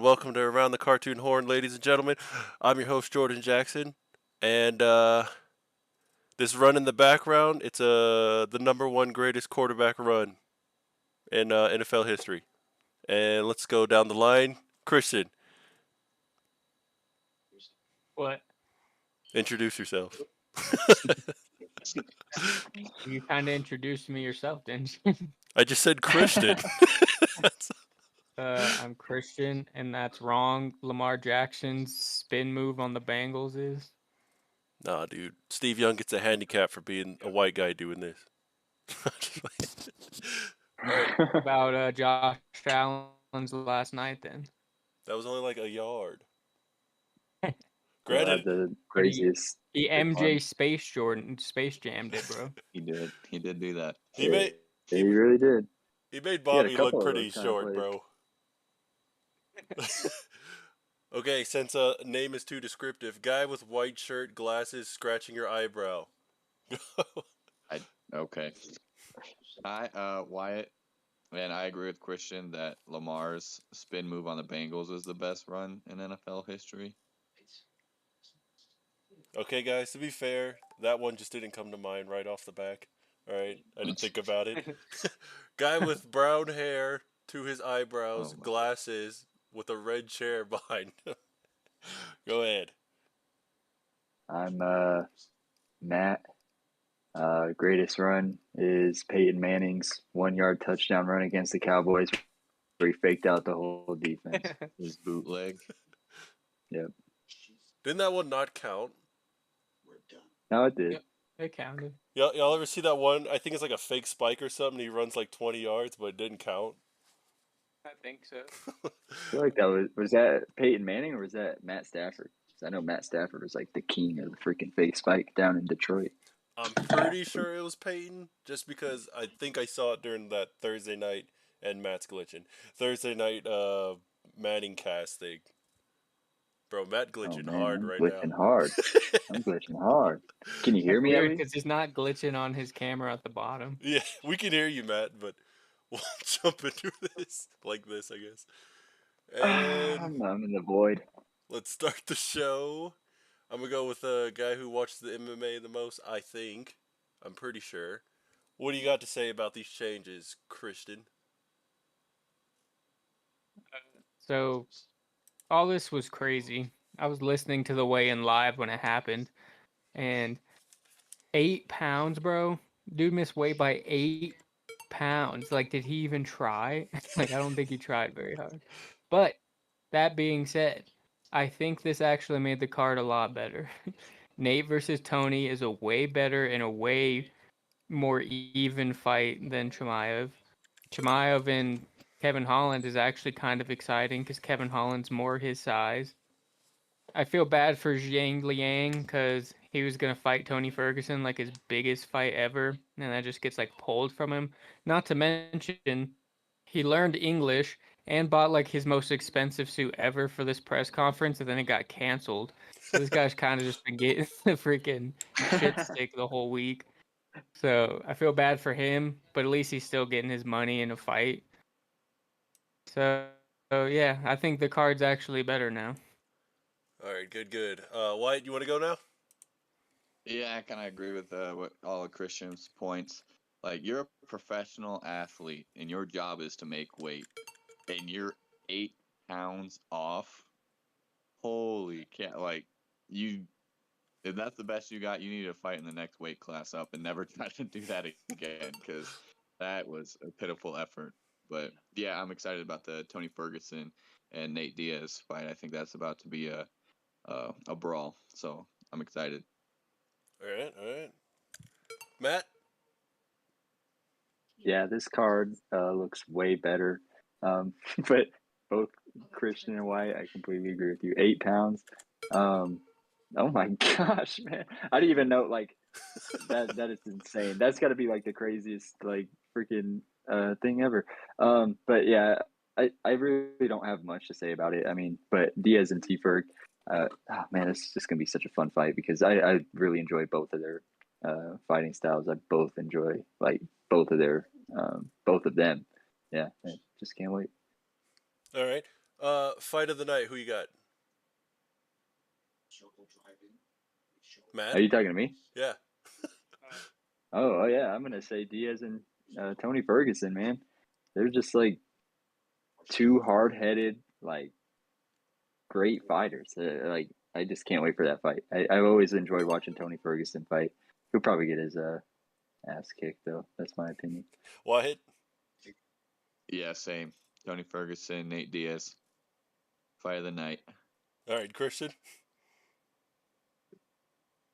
Welcome to Around the Cartoon Horn, ladies and gentlemen. I'm your host, Jordan Jackson, and this run in the background, it's the number one greatest quarterback run in NFL history. And let's go down the line. Christian, What? introduce yourself. You kind of introduced me yourself, didn't you? I just said Christian. I'm Christian, and that's wrong. Lamar Jackson's spin move on the Bengals is Nah, dude. Steve Young gets a handicap for being a white guy doing this. All right, about Josh Allen's last night. Then that was only like a yard. Still Granted, had the but he craziest he stick MJ on. Space Jammed it, bro. He did. He did do that. he Yeah, made he he really did. he made He had a Bobby look couple of pretty those kind of short, plays. bro. Okay, since name is too descriptive, guy with white shirt, glasses, scratching your eyebrow. Okay. Wyatt, and I agree with Christian that Lamar's spin move on the Bengals is the best run in NFL history. Okay, guys, to be fair, that one just didn't come to mind right off the back. All right, I didn't think about it. Guy with brown hair to his eyebrows, Oh my. glasses, with a red chair behind him. Go ahead. I'm Matt. Greatest run is Peyton Manning's 1 yard touchdown run against the Cowboys, where he faked out the whole defense. His bootleg. Yep. Didn't that one not count? No, it did. Yep. It counted. Y'all ever see that one? I think it's like a fake spike or something. He runs like 20 yards, but it didn't count. I think so. I feel like that was that Peyton Manning or was that Matt Stafford? 'Cause I know Matt Stafford was like the king of the freaking fake spike down in Detroit. I'm pretty sure it was Peyton, just because I think I saw it during that Thursday night, and Matt's glitching. Thursday night Manning cast thing. Bro, Matt Oh glitching man, hard I'm right glitching now. hard. I'm glitching hard. Can you hear That's me? At weird least? because he's not glitching on his camera at the bottom. Yeah, we can hear you, Matt, but we'll jump into this like this, I guess. And I'm in the void. let's start the show. I'm gonna go with a guy who watches the MMA the most, I think. I'm pretty sure. What do you got to say about these changes, Christian? So all this was crazy. I was listening to the weigh-in live when it happened, and 8 pounds, bro. Dude missed weight by 8 pounds. Like, did he even try? Like, I don't think he tried very hard. But that being said, I think this actually made the card a lot better. Nate versus Tony is a way better and a way more even fight than Chimaev. Chimaev and Kevin Holland is actually kind of exciting because Kevin Holland's more his size. I feel bad for Zhang Liang because he was gonna fight Tony Ferguson, like his biggest fight ever, and that just gets like pulled from him. Not to mention, he learned English and bought like his most expensive suit ever for this press conference, and then it got canceled. So this guy's kind of just been getting the freaking shit stick the whole week. So I feel bad for him, but at least he's still getting his money in a fight. So yeah, I think the card's actually better now. All right, good. Wyatt, you want to go now? Yeah, I kind of agree with what all of Christian's points. Like, you're a professional athlete, and your job is to make weight, and you're 8 pounds off. Holy cat! Like, you, if that's the best you got, you need to fight in the next weight class up and never try to do that again, because that was a pitiful effort. But yeah, I'm excited about the Tony Ferguson and Nate Diaz fight. I think that's about to be a brawl. So I'm excited. All right. Matt? Yeah, this card looks way better. But both Christian and White, I completely agree with you. 8 pounds. Oh my gosh, man! I didn't even know like that. That is insane. That's got to be like the craziest like freaking thing ever. But yeah, I really don't have much to say about it. I mean, but Diaz and T-Ferg, oh man, it's just gonna be such a fun fight because I really enjoy both of their fighting styles. I both enjoy like both of them. Yeah, I just can't wait. All right. Fight of the night. Who you got? Matt? Are you talking to me? Yeah. Oh yeah, I'm gonna say Diaz and Tony Ferguson, man. They're just like two hard-headed, like great fighters. Like I just can't wait for that fight. I've always enjoyed watching Tony Ferguson fight. He'll probably get his ass kicked though. That's my opinion. Wyatt? Yeah, same. Tony Ferguson, Nate Diaz. Fight of the night. All right, Christian?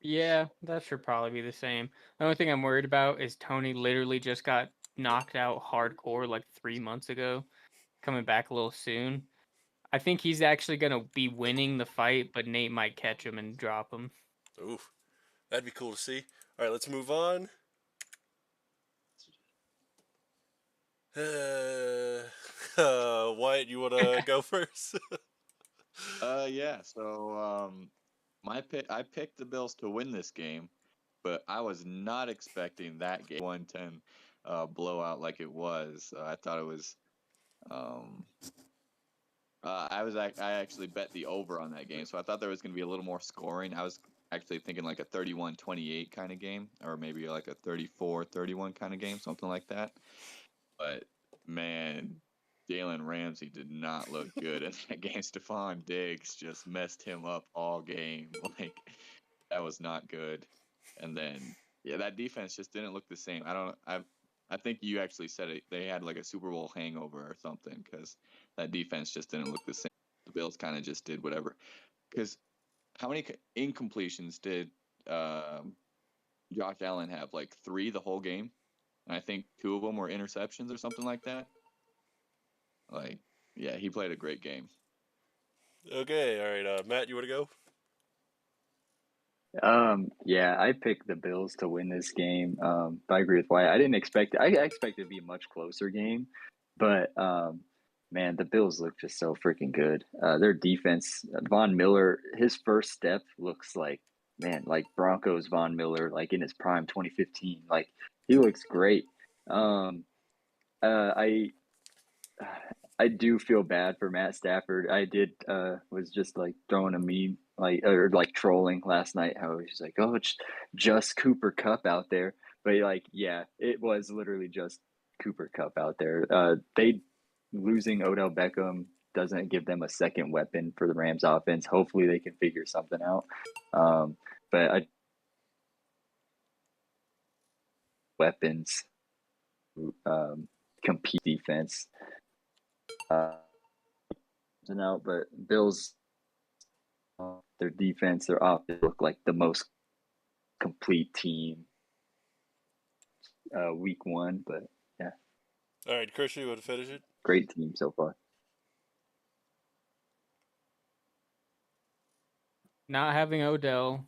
Yeah, that should probably be the same. The only thing I'm worried about is Tony literally just got knocked out hardcore like 3 months ago, coming back a little soon. I think he's actually gonna be winning the fight, but Nate might catch him and drop him. Oof. That'd be cool to see. All right, let's move on. Wyatt, you want to go first? Yeah. So, I picked the Bills to win this game, but I was not expecting that game 110 blowout like it was. I thought it was. Um, I actually bet the over on that game, so I thought there was going to be a little more scoring. I was actually thinking like a 31-28 kind of game, or maybe like a 34-31 kind of game, something like that. But man, Jalen Ramsey did not look good in that game. Stephon Diggs just messed him up all game. Like that was not good. And then yeah, that defense just didn't look the same. I think you actually said it. They had like a Super Bowl hangover or something because that defense just didn't look the same. The Bills kind of just did whatever. Because how many incompletions did Josh Allen have? Like 3 the whole game, and I think 2 of them were interceptions or something like that. Like, yeah, he played a great game. Okay, all right. Matt, you want to go? Yeah, I picked the Bills to win this game. But I agree with Wyatt. I didn't expect it. I expected it to be a much closer game, but man, the Bills look just so freaking good. Their defense, Von Miller, his first step looks like man, like Broncos Von Miller, like in his prime, 2015. Like he looks great. Um, I I do feel bad for Matt Stafford. I did was just like throwing a meme like or like trolling last night how he's like, oh, it's just Cooper Cup out there. But like, yeah, it was literally just Cooper Cup out there. They losing Odell Beckham doesn't give them a second weapon for the Rams offense. Hopefully they can figure something out. But I weapons compete defense. Out, but Bills, their defense, their offense look like the most complete team week 1. But yeah, All right, Christian, you want to finish it? great team so far. Not having Odell,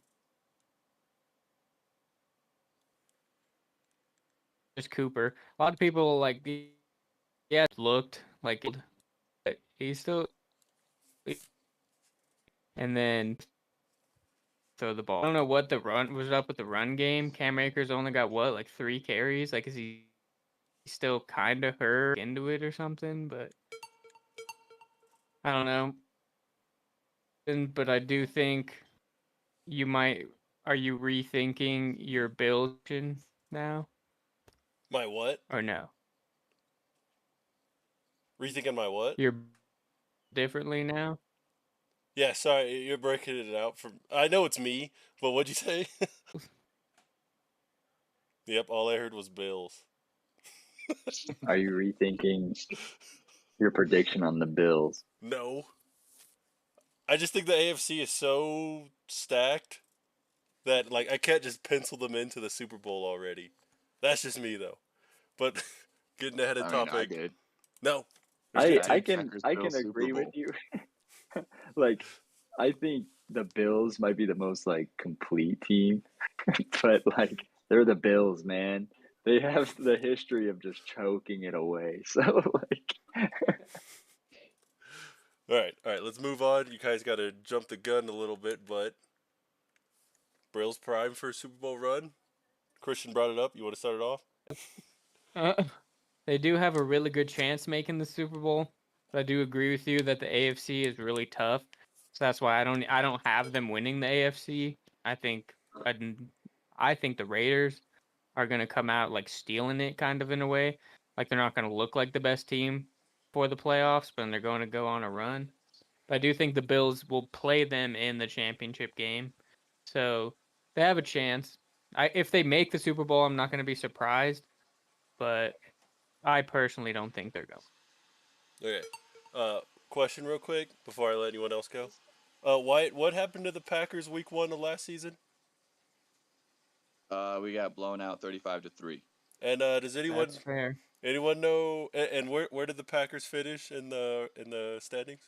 just Cooper. A lot of people like, yeah, looked like he's still, and then throw the ball. I don't know what the run was up with the run game. Cam Akers only got what, like 3 carries? Like, is he still kind of hurt into it or something? But I don't know. But I do think you might. Are you rethinking your build now My what? or no? Rethinking my what? You're differently now. Yeah, sorry, you're breaking it out from. I know it's me, but what'd you say? Yep, all I heard was Bills. Are you rethinking your prediction on the Bills? No. I just think the AFC is so stacked that like I can't just pencil them into the Super Bowl already. That's just me though. But getting ahead of I mean, I topic. did. No. There's I good I teams. can Packers, I Bills, can Super agree with Bowl. you. Like I think the Bills might be the most like complete team, but like they're the Bills, man. They have the history of just choking it away. So like All right, let's move on. You guys got to jump the gun a little bit, but Bills prime for a Super Bowl run. Christian brought it up. You want to start it off? They do have a really good chance making the Super Bowl. I do agree with you that the AFC is really tough. So that's why I don't have them winning the AFC. I think I think the Raiders are going to come out like stealing it kind of in a way. Like they're not going to look like the best team for the playoffs, but they're going to go on a run. But I do think the Bills will play them in the championship game. So they have a chance. If they make the Super Bowl, I'm not going to be surprised, but I personally don't think they're going. Okay. Question real quick before I let anyone else go. Wyatt, what happened to the Packers week 1 of last season? We got blown out 35-3. And does That's fair. anyone know? And where did the Packers finish in the standings,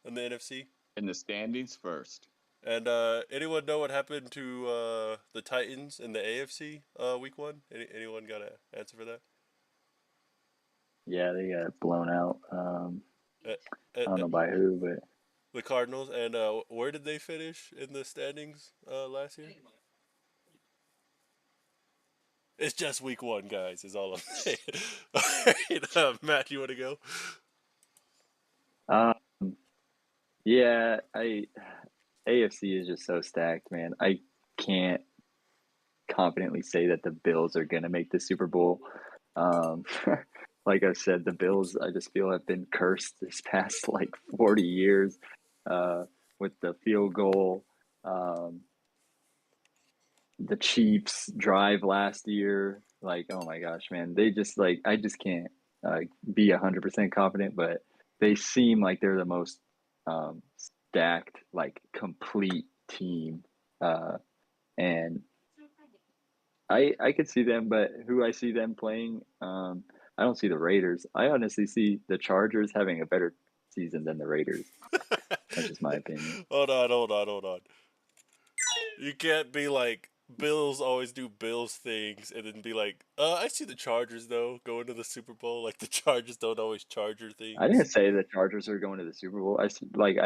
in the NFC? In the standings first. And anyone know what happened to the Titans in the AFC week 1? Anyone got an answer for that? Yeah, they got blown out. I don't know Uh, by who, but the Cardinals. And where did they finish in the standings last year? It's just week 1, guys. Is all I'm saying. All right, Matt, you want to go? yeah, AFC is just so stacked, man. I can't confidently say that the Bills are gonna make the Super Bowl. Um, like I said, the Bills I just feel have been cursed this past like 40 years with the field goal. The Chiefs drive last year, like, oh my gosh, man, they just like I just can't be 100% confident, but they seem like they're the most stacked, like complete team, and I could see them, but who I see them playing, I don't see the Raiders. I honestly see the Chargers having a better season than the Raiders. That's just my opinion. Hold on. You can't be like Bills always do Bills things and then be like, I see the Chargers though going to the Super Bowl. Like the Chargers don't always Charger things. I didn't say the Chargers are going to the Super Bowl. I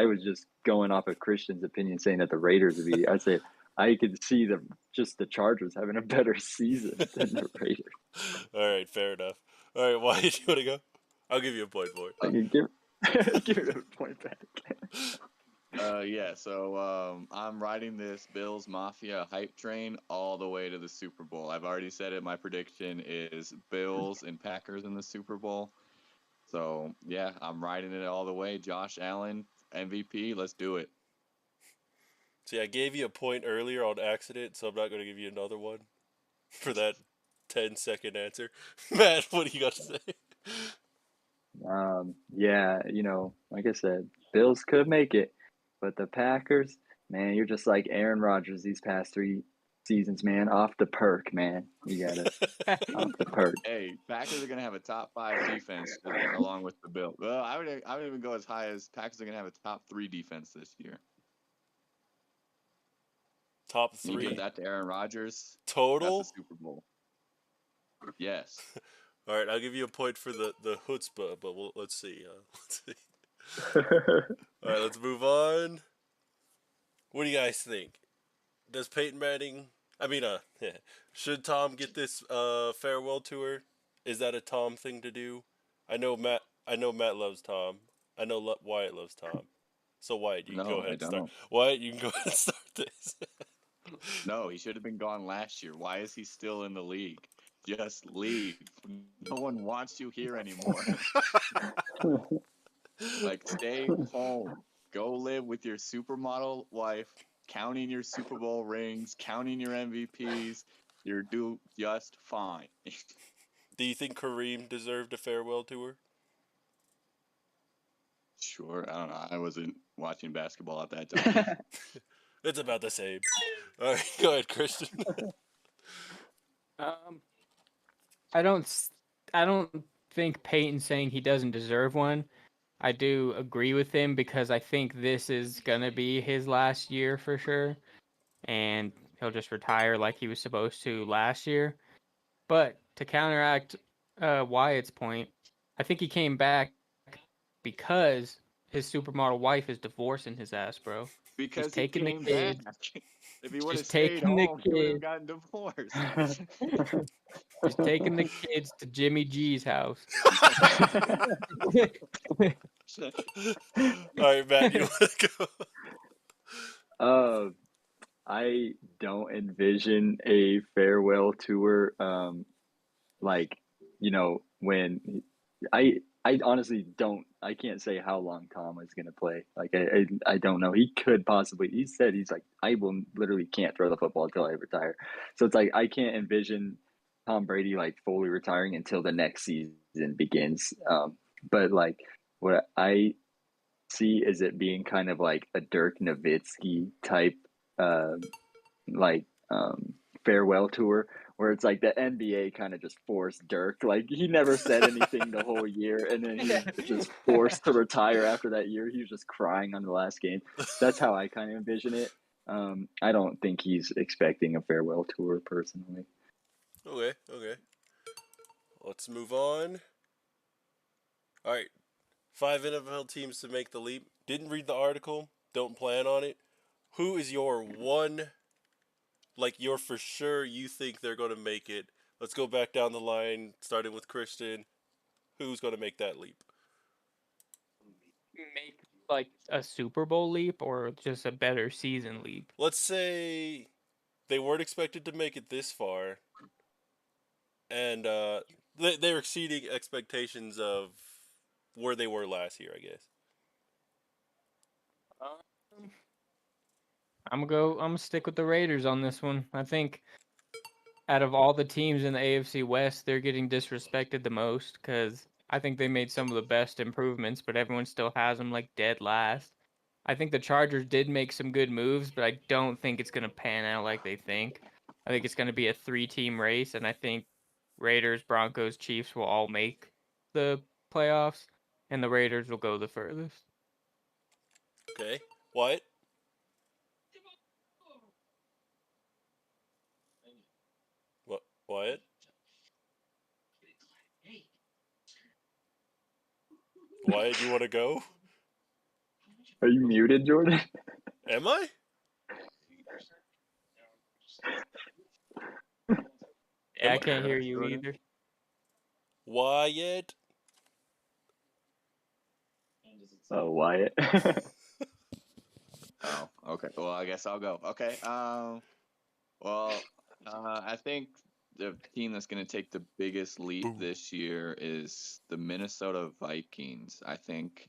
was just going off of Christian's opinion, saying that the Raiders would be. I said I could see the Chargers having a better season than the Raiders. All right, fair enough. All right, why did you want to go? I'll give you a point for it. I can give it a point back. Yeah, so I'm riding this Bills Mafia hype train all the way to the Super Bowl. I've already said it. My prediction is Bills and Packers in the Super Bowl. So, yeah, I'm riding it all the way. Josh Allen, MVP, let's do it. See, I gave you a point earlier on accident, so I'm not going to give you another one for that 10-second answer. Matt, what do you got to say? Yeah, like I said, Bills could make it, but the Packers, man, you're just like Aaron Rodgers these past 3 seasons, man. Off the perk, man. You got it. Off the perk. Hey, Packers are gonna have a top 5 defense along with the Bills. Well, I would even go as high as Packers are gonna have a top 3 defense this year. Top You 3 give that to Aaron Rodgers. total. That's the Super Bowl. Yes. All right, I'll give you a point for the chutzpah, but let's see. Let's see. All right, let's move on. What do you guys think? Does Peyton Manning? I mean, should Tom get this farewell tour? Is that a Tom thing to do? I know Matt loves Tom. I know Wyatt loves Tom. So Wyatt, you can go ahead and start. Wyatt, you can go ahead and start this. No, he should have been gone last year. Why is he still in the league? Just leave. No one wants you here anymore. Like, stay home. Go live with your supermodel wife, counting your Super Bowl rings, counting your MVPs. You're just fine. Do you think Kareem deserved a farewell tour? Sure. I don't know. I wasn't watching basketball at that time. It's about the same. All right, go ahead, Christian. I don't think Peyton saying he doesn't deserve one. I do agree with him because I think this is gonna be his last year for sure, and he'll just retire like he was supposed to last year. But to counteract Wyatt's point, I think he came back because his supermodel wife is divorcing his ass, bro. Because He's taking the came kids. back. If he would have Just stayed taking the home, he would have kids. gotten divorced. He's taking the kids to Jimmy G's house. All right, Matt, you want to go? I don't envision a farewell tour. Like, when I honestly don't. I can't say how long Tom is gonna play. Like, I don't know. He could possibly. He said he's like, I will literally can't throw the football until I retire. So it's like I can't envision Tom Brady like fully retiring until the next season begins. But like what I see is it being kind of like a Dirk Nowitzki type, uh, like farewell tour where it's like the NBA kind of just forced Dirk. Like he never said anything the whole year, and then he was just forced to retire after that year. He was just crying on the last game. That's how I kind of envision it. I don't think he's expecting a farewell tour personally. Okay, okay. Let's move on. All right, 5 NFL teams to make the leap. Didn't read the article. Don't plan on it. Who is your one? Like you're for sure you think they're going to make it. Let's go back down the line, starting with Christian. Who's going to make that leap? Make like a Super Bowl leap or just a better season leap? Let's say they weren't expected to make it this far, and they're exceeding expectations of where they were last year, I guess. Um, I'm gonna stick with the Raiders on this one. I think out of all the teams in the AFC West, they're getting disrespected the most because I think they made some of the best improvements, but everyone still has them like dead last. I think the Chargers did make some good moves, but I don't think it's going to pan out like they think. I think it's going to be a 3-team race, and I think Raiders, Broncos, Chiefs will all make the playoffs, and the Raiders will go the furthest. Okay, Wyatt. What? Wyatt? Wyatt, you want to go? Are you muted, Jordan? Am I? Yeah, Am I I? can't hear you Jordan? either. Wyatt? Oh, Wyatt. Oh, okay. Well, I guess I'll go. Okay. Well, I think the team that's going to take the biggest leap Boom. this year is the Minnesota Vikings. I think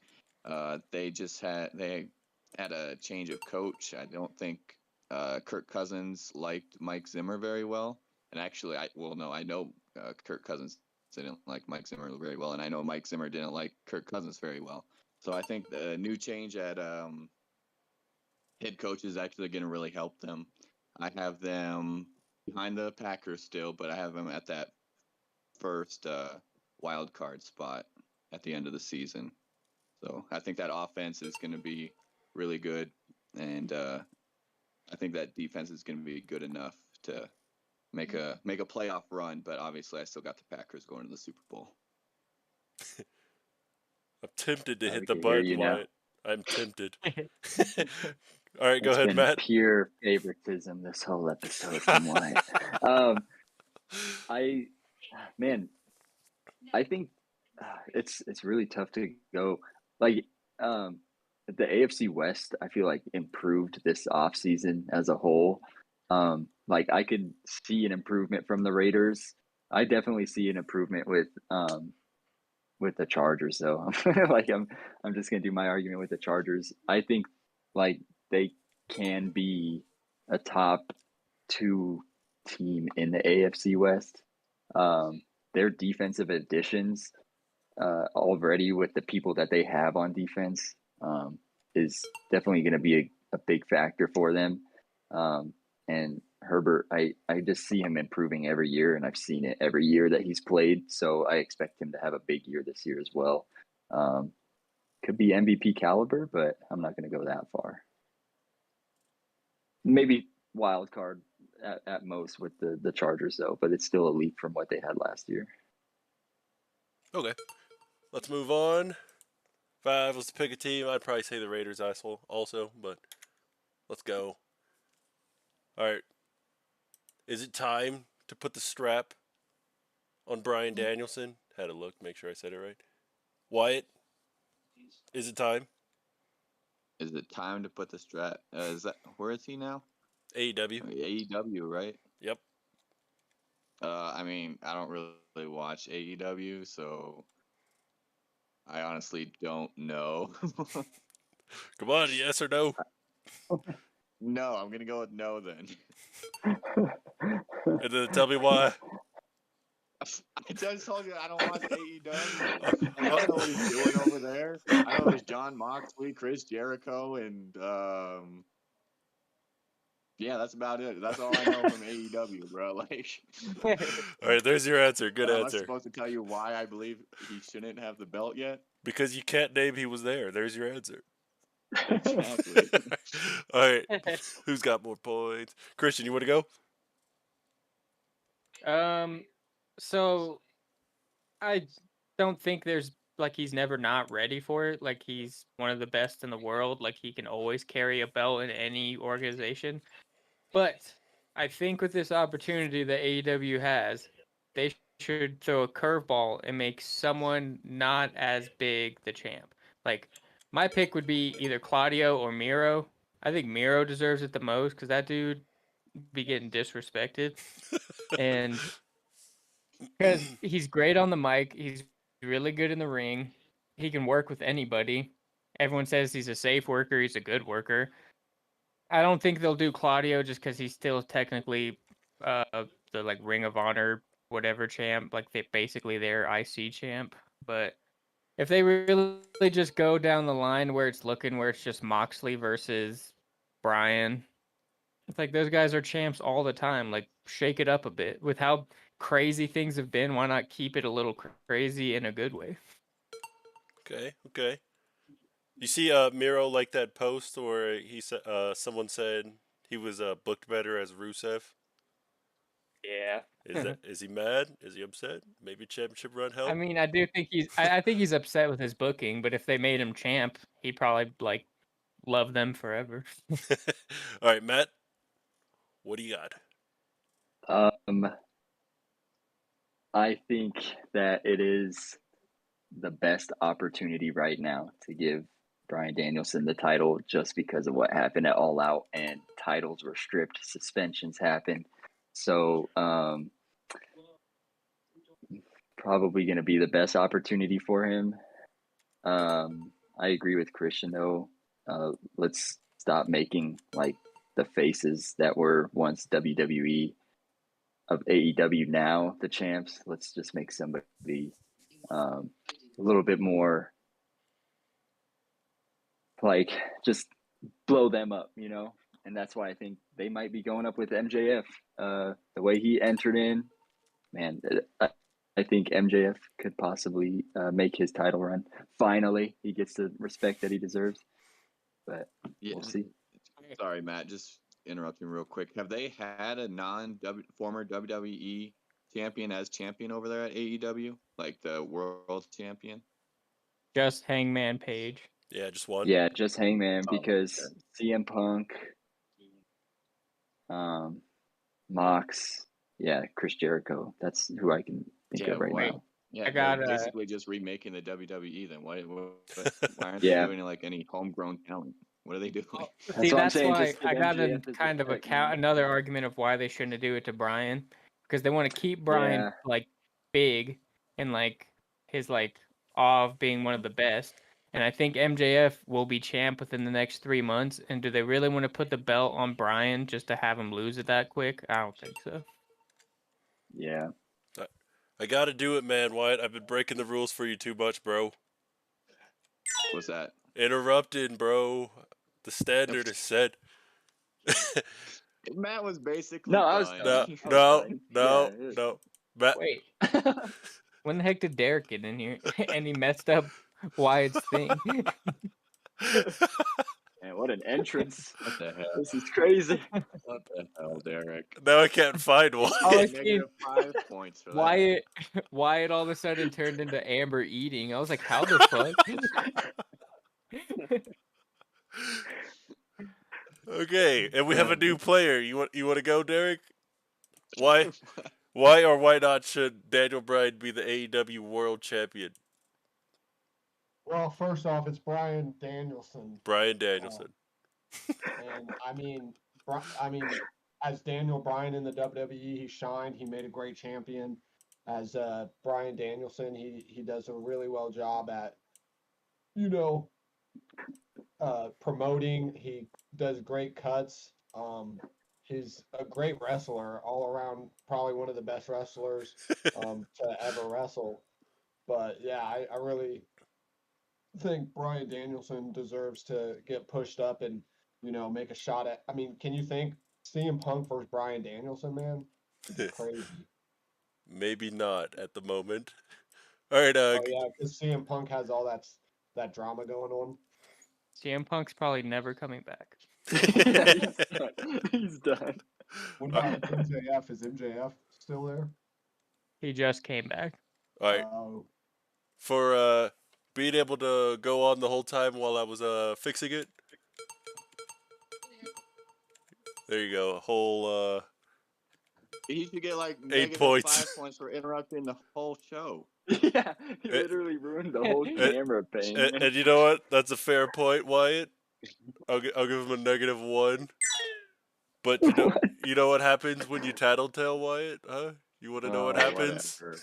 they had a change of coach. I don't think Kirk Cousins liked Mike Zimmer very well. And actually, I know Kirk Cousins didn't like Mike Zimmer very well, and I know Mike Zimmer didn't like Kirk Cousins very well. So I think the new change at head coach is actually going to really help them. I have them behind the Packers still, but I have them at that first wild card spot at the end of the season. So I think that offense is going to be really good, and I think that defense is going to be good enough to make a playoff run. But obviously, I still got the Packers going to the Super Bowl. I'm tempted to hit We the can hear button, you now. Wyatt. I'm tempted. All right, go It's ahead, been Matt. pure favoritism this whole episode from Wyatt. I, man, I think it's really tough to go. Like, the AFC West, I feel like improved this offseason as a whole. Like I could see an improvement from the Raiders. I definitely see an improvement with the Chargers though. Like I'm just gonna do my argument with the Chargers. I think like they can be a top two team in the AFC West. Their defensive additions already with the people that they have on defense is definitely going to be a big factor for them. And Herbert, I just see him improving every year, and I've seen it every year that he's played. So I expect him to have a big year this year as well. Could be MVP caliber, but I'm not going to go that far. Maybe wild card at most with the Chargers, though, but it's still a leap from what they had last year. Okay, let's move on. If I was to pick a team, I'd probably say the Raiders also, but let's go. All right, is it time to put the strap on Brian Danielson? Had to look, make sure I said it right. Wyatt? Is it time? Is it time to put the strat? Is that where is he now? AEW. AEW, right? Yep. I mean, I don't really watch AEW, so I honestly don't know. Come on, yes or no? No, I'm gonna go with no then. And then tell me why. I just told you I don't watch AEW. Like, I don't know what he's doing over there. I know there's John Moxley, Chris Jericho, and yeah, that's about it. That's all I know from AEW, bro. Like, All right, there's your answer. Good am I answer. supposed to tell you why I believe he shouldn't have the belt yet? Because you can't name he was there. There's your answer. Exactly. All right, who's got more points? Christian, you want to go? So I don't think there's like he's never not ready for it. Like he's one of the best in the world. Like he can always carry a belt in any organization. But I think with this opportunity that AEW has, they should throw a curveball and make someone not as big the champ. Like my pick would be either Claudio or Miro. I think Miro deserves it the most because that dude be getting disrespected, and because he's great on the mic, he's really good in the ring. He can work with anybody. Everyone says he's a safe worker. He's a good worker. I don't think they'll do Claudio just because he's still technically the like Ring of Honor whatever champ, like they basically their IC champ. But if they really just go down the line where it's just Moxley versus Bryan, it's like those guys are champs all the time. Like shake it up a bit with how crazy things have been. Why not keep it a little crazy in a good way? Okay. You see, Miro like that post where he said, someone said he was booked better as Rusev. Yeah. Is he mad? Is he upset? Maybe championship run I help. mean, I do think I think he's upset with his booking, but if they made him champ, he'd probably like love them forever. All right, Matt. What do you got? I think that it is the best opportunity right now to give Bryan Danielson the title just because of what happened at All Out and titles were stripped, suspensions happened. So probably going to be the best opportunity for him. I agree with Christian though. Let's stop making like the faces that were once WWE of AEW now the champs. Let's just make somebody a little bit more like just blow them up, you know? And that's why I think they might be going up with MJF. The way he entered in, man, I think MJF could possibly make his title run. Finally, he gets the respect that he deserves. But Yeah. we'll see. Sorry, Matt. Just interrupting real quick. Have they had a former WWE champion as champion over there at AEW, like the world champion? Just Hangman Page. Yeah, just one. Yeah, just Hangman Oh, because okay. CM Punk, Mox, yeah, Chris Jericho. That's who I can think Yeah, of right Wait, now. yeah, I they're got basically just remaking the WWE. Then why aren't they Yeah, doing like any homegrown talent? What are they doing? that's see. what I'm That's saying. why Just give I got MJF as kind of a name. another argument of why they shouldn't do it to Bryan, because they want to keep Bryan Yeah, like big and like his like awe of being one of the best. And I think MJF will be champ within the next 3 months. And do they really want to put the belt on Bryan just to have him lose it that quick? I don't think so. yeah. I gotta do it, man. Wyatt, I've been breaking the rules for you too much, bro. What's that? Interrupting, bro. The standard is set. Matt was basically No, I was done. done. No, I was no, done. no, Yeah. no. Matt. Wait, when the heck did Derek get in here? And he messed up Wyatt's thing. Man, what an entrance. What the hell? This is crazy. What the hell, Derek? Now I can't find one. All I You seen get -5 points for that. Wyatt all of a sudden turned into Amber eating. I was like, how the fuck? Okay, and we have a new player. You want to go, Derek? Why or why not should Daniel Bryan be the AEW World Champion? Well, first off, it's Brian Danielson, Brian Danielson. and I mean, as Daniel Bryan in the WWE, he shined. He made a great champion. As Brian Danielson, he does a really well job at you know promoting. He does great cuts. He's a great wrestler all around. Probably one of the best wrestlers to ever wrestle. But yeah, I really think Brian Danielson deserves to get pushed up and make a shot at. I mean, can you think CM Punk versus Brian Danielson, man? It'd be crazy. Maybe not at the moment. All right. Oh yeah, because CM Punk has all that drama going on. CM Punk's probably never coming back. Yeah, he's done. He's done. What about MJF? Is MJF still there? He just came back. All right. For being able to go on the whole time while I was fixing it. There you go. A whole He should get like 8 -5 points. points for interrupting the whole show. Yeah, he literally ruined the whole camera pane. And you know what? That's a fair point, Wyatt. I'll give him a -1. But you know what happens when you tattletale, Wyatt? Huh? You want to know what happens? Whatever.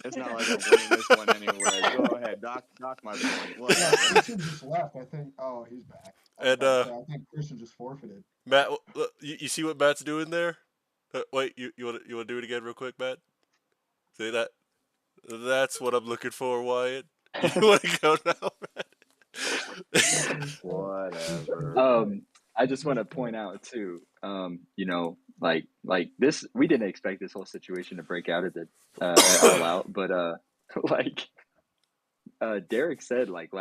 It's not like I'm winning this one anywhere. Go ahead, dock my point. Yeah, Whatever. Christian just left. I think. Oh, he's back. And I think Christian just forfeited. Matt, you see what Matt's doing there? Wait, you want to do it again real quick, Matt? See that? That's what I'm looking for, Wyatt. You want to go now, Matt? Whatever. I just want to point out too, like this, we didn't expect this whole situation to break out at the All Out, but like Derek said, like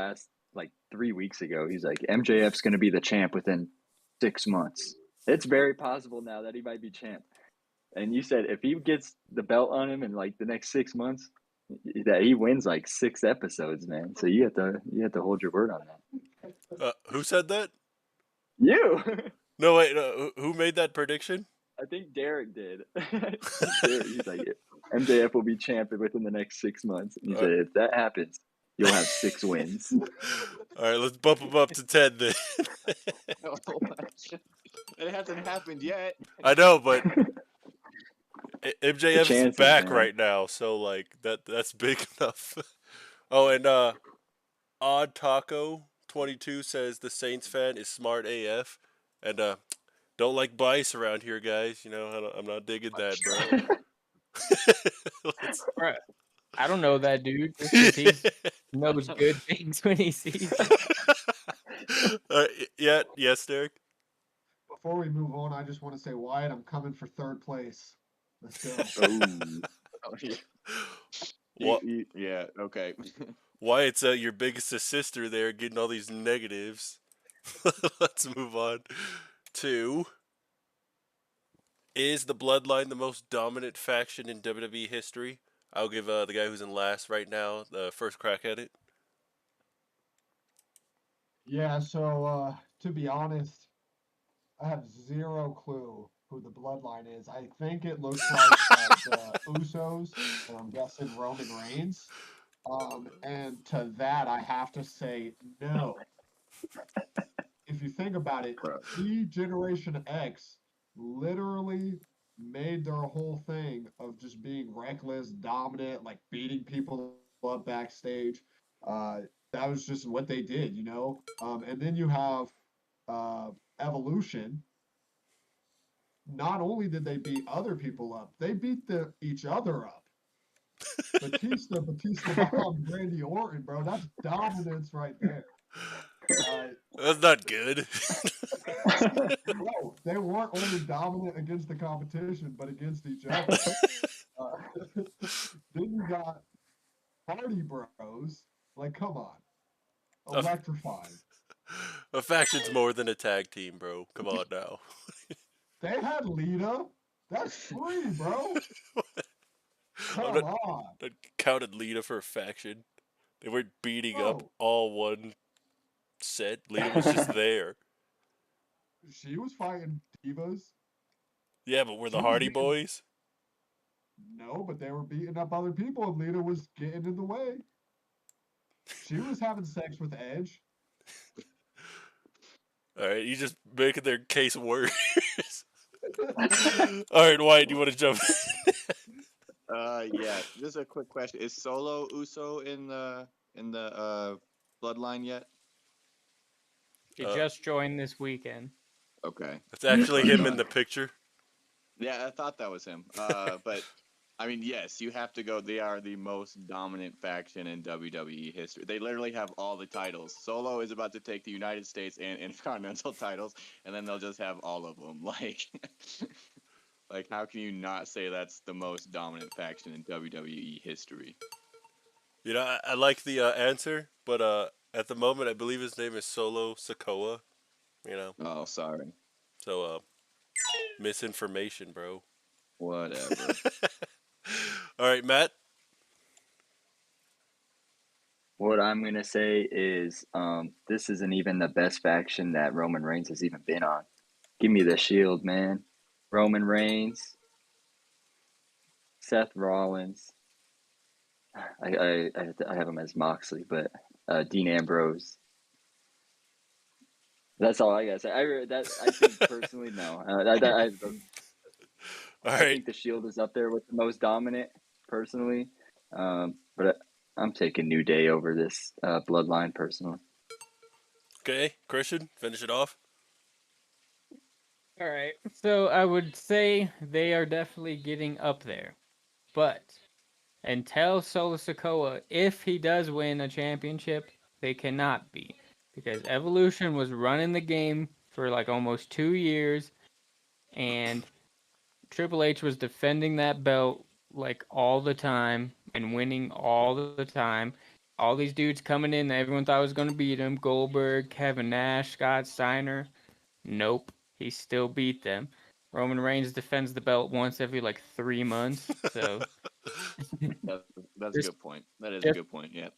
3 weeks ago, he's like MJF's going to be the champ within 6 months. It's very possible now that he might be champ. And you said if he gets the belt on him in like the next 6 months, that he wins like 6 episodes, man. So you have to hold your word on that. Who said that? You. No, wait. Who made that prediction? I think Derek did. He's like, MJF will be champion within the next 6 months. And he said, if that happens, you'll have 6 wins. All right, let's bump him up to 10 then. It hasn't happened yet. I know, but MJF's chances, back man. right now, so like that's big enough. Oh, and Odd Taco 22 says the Saints fan is smart AF, and don't like bias around here, guys. You know, I'm not digging that, bro. Bruh, I don't know that dude. Just 'cause he knows good things when he sees them. Yeah, yes, Derek. Before we move on, I just want to say, Wyatt, I'm coming for 3rd place. Let's go. Oh, yeah. What? Yeah, okay. Wyatt's your biggest sister there, getting all these negatives. Let's move on to: is the Bloodline the most dominant faction in WWE history? I'll give the guy who's in last right now the first crack at it. Yeah, so to be honest, I have zero clue who the Bloodline is. I think it looks like the Usos, and I'm guessing Roman Reigns. And to that, I have to say no. If you think about it, Generation X literally made their whole thing of just being reckless, dominant, like beating people up backstage. That was just what they did, And then you have Evolution. Not only did they beat other people up, they beat each other up. Batista behind Randy Orton, bro. That's dominance right there. That's not good. Bro, they weren't only dominant against the competition, but against each other. Then you got Hardy Bros. Like, come on. Electrifying. A faction's more than a tag team, bro. Come on now. They had Lita. That's free, bro. Come on. I counted Lita for a faction. They weren't beating up all one set. Lita was just there. She was fighting divas. Yeah, but were the Hardy Boys? No, but they were beating up other people, and Lita was getting in the way. She was having sex with Edge. All right, you just making their case worse. All right, Wyatt, you want to jump? Yeah. Just a quick question: is Solo Uso in the bloodline yet? He just joined this weekend. Okay. It's actually But, him in the picture. Yeah, I thought that was him. But I mean, yes, you have to go. They are the most dominant faction in WWE history. They literally have all the titles. Solo is about to take the United States and Intercontinental titles, and then they'll just have all of them. Like how can you not say that's the most dominant faction in WWE history? You know, I like the answer, but at the moment, I believe his name is Solo Sokoa. You know, Oh, sorry. so misinformation, bro. Whatever. All right, Matt. What I'm gonna say is, this isn't even the best faction that Roman Reigns has even been on. Give me the Shield, man. Roman Reigns, Seth Rollins. I have him as Moxley, but Dean Ambrose. That's all I gotta say. I think personally, no. All I right. think the Shield is up there with the most dominant, personally. But I'm taking New Day over this Bloodline, personally. Okay, Christian, finish it off. All right. So I would say they are definitely getting up there. But until Solo Sikoa, if he does win a championship, they cannot be. Because Evolution was running the game for like almost 2 years, and Triple H was defending that belt like all the time and winning all the time. All these dudes coming in that everyone thought was going to beat him: Goldberg, Kevin Nash, Scott Steiner. Nope, he still beat them. Roman Reigns defends the belt once every like 3 months. So That, that's a just good point. That is a just good point. Yeah.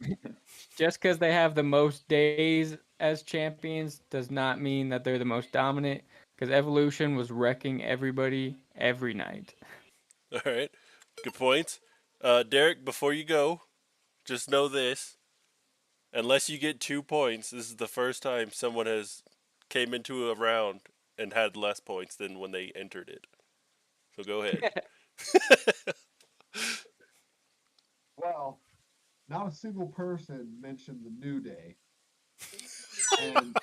just because they have the most days as champions does not mean that they're the most dominant. Because Evolution was wrecking everybody every night. All right, good points. Derek, before you go, just know this: unless you get 2 points, this is the first time someone has came into a round and had less points than when they entered it. So go ahead. Well, not a single person mentioned the New Day. And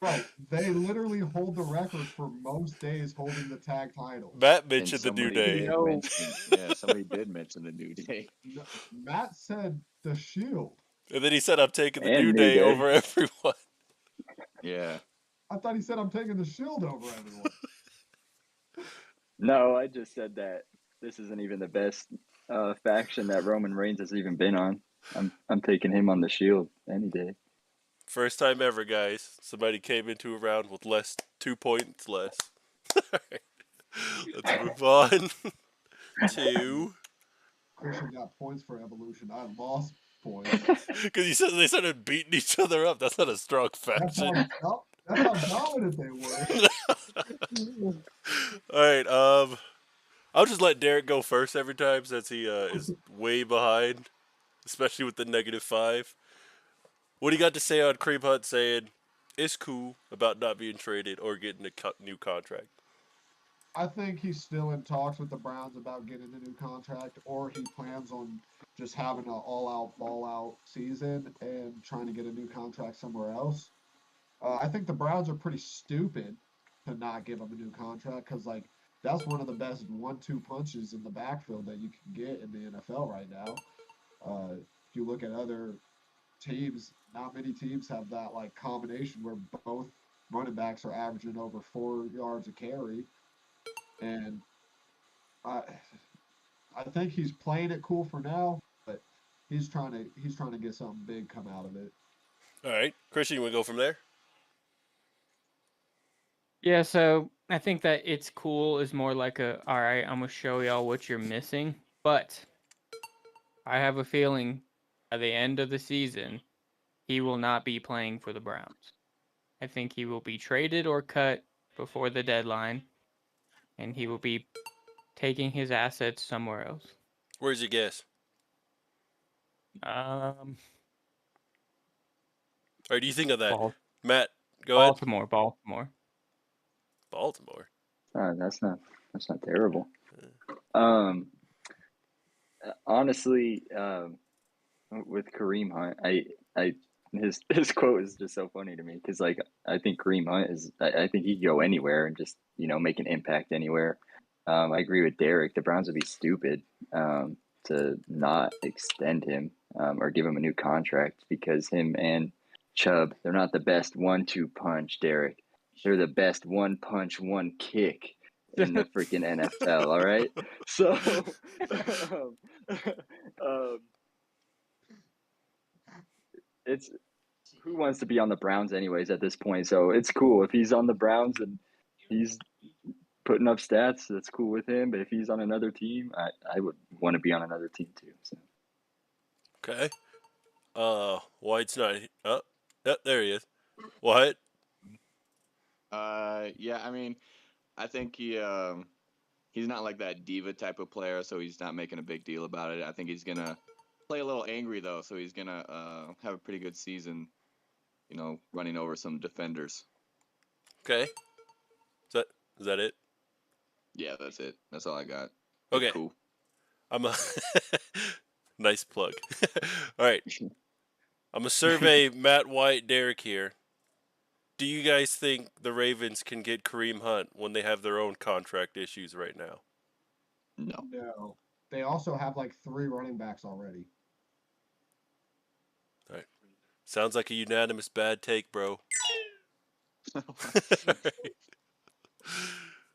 bro, they literally hold the record for most days holding the tag titles. Matt And mentioned the New somebody Day, did No. mention. Yeah. Somebody did mention the New Day. Matt said the Shield. and then he said, "I'm taking the And New New Day Day. over everyone." Yeah. I thought he said I'm taking the Shield over everyone. No, I just said that this isn't even the best faction that Roman Reigns has even been on. I'm taking him on the Shield any day. First time ever, guys. Somebody came into a round with 2 points less. Let's move on to Christian got points for Evolution. I lost points. because you said they started beating each other up. That's not a strong That's faction. that's how dominant they were. All right. I'll just let Derek go first every time since he is way behind, especially with the -5. What do you got to say on Cream Hunt saying it's cool about not being traded or getting a new contract? I think he's still in talks with the Browns about getting a new contract, or he plans on just having an all-out, ball-out season and trying to get a new contract somewhere else. I think the Browns are pretty stupid to not give him a new contract because, like, that's one of the best one-two punches in the backfield that you can get in the NFL right now. If you look at other teams, not many teams have that like combination where both running backs are averaging over 4 yards a carry, and I I think he's playing it cool for now, but he's trying to get something big come out of it. All right, Christian, you want to go from there? Yeah, so I think that it's cool is more like all right, I'm gonna show y'all what you're missing. But I have a feeling by the end of the season, he will not be playing for the Browns. I think he will be traded or cut before the deadline, and he will be taking his assets somewhere else. Where's your guess? Um, All right, do you think of that, Bal- Matt? Go ahead. Baltimore. Baltimore. That's not terrible. Honestly, with Kareem Hunt, his quote is just so funny to me because like I think Kareem Hunt is I think he could go anywhere and just make an impact anywhere. I agree with Derek. The Browns would be stupid to not extend him or give him a new contract because him and Chubb, they're not the best 1-2 punch, Derek. They're the best 1-punch, 1-kick in the freaking NFL. All right, so um, it's who wants to be on the Browns anyways at this point. So it's cool if he's on the Browns and he's putting up stats. That's cool with him. But if he's on another team, I would want to be on another team too. So. Okay. White's not. Oh, there he is. White. Yeah, I mean, I think he's not like that diva type of player, so he's not making a big deal about it. I think he's gonna play a little angry though, so he's gonna have a pretty good season. Running over some defenders. Okay. Is that it? Yeah, that's it. That's all I got. Okay. Cool. I'm a nice plug. All right. I'm gonna survey Matt White, Derek here. Do you guys think the Ravens can get Kareem Hunt when they have their own contract issues right now? No. No. They also have like 3 running backs already. All right. Sounds like a unanimous bad take, bro. All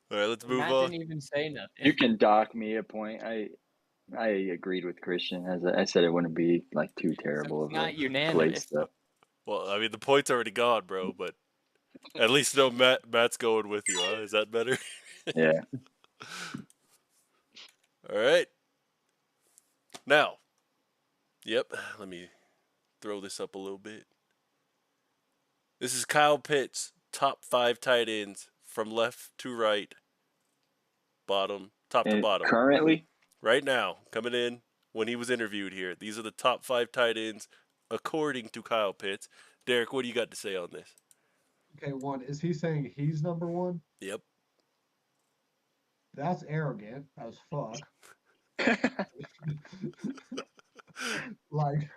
right, let's move Matt on. didn't even say nothing. You can dock me a point. I agreed with Christian. As I said, it wouldn't be like too terrible of Not a unanimous. place to. Well, I mean the point's already gone, bro. But at least know Matt's going with you. Huh? Is that better? Yeah. All right. Now, yep. Let me throw this up a little bit. This is Kyle Pitts' top 5 tight ends from left to right, top to And bottom. currently, Right now, coming in when he was interviewed here. These are the top 5 tight ends according to Kyle Pitts. Derek, what do you got to say on this? Okay, one, is he saying he's number 1? Yep. That's arrogant as fuck. Like,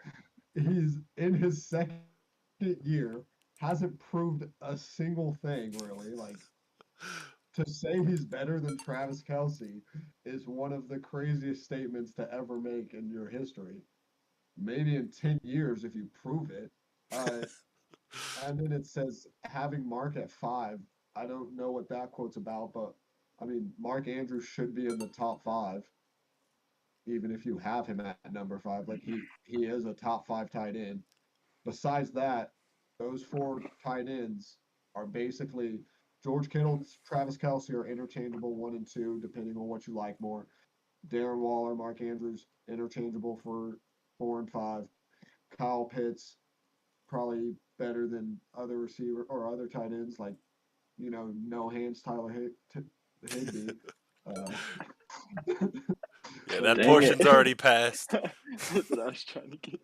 he's in his second year, hasn't proved a single thing really. Like, to say he's better than Travis Kelce is one of the craziest statements to ever make in your history. Maybe in 10 years if you prove it. And then it says having Mark at 5. I don't know what that quote's about, but I mean, Mark Andrews should be in the top 5, even if you have him at number 5. Like he is a top 5 tight end. Besides that, those 4 tight ends are basically George Kittle, Travis Kelce are interchangeable 1 and 2, depending on what you like more. Darren Waller, Mark Andrews, interchangeable for 4 and 5. Kyle Pitts, probably better than other receiver or other tight ends like no hands Tyler Higbee. Yeah, that Dang portion's it. already passed. That's what I was trying to get.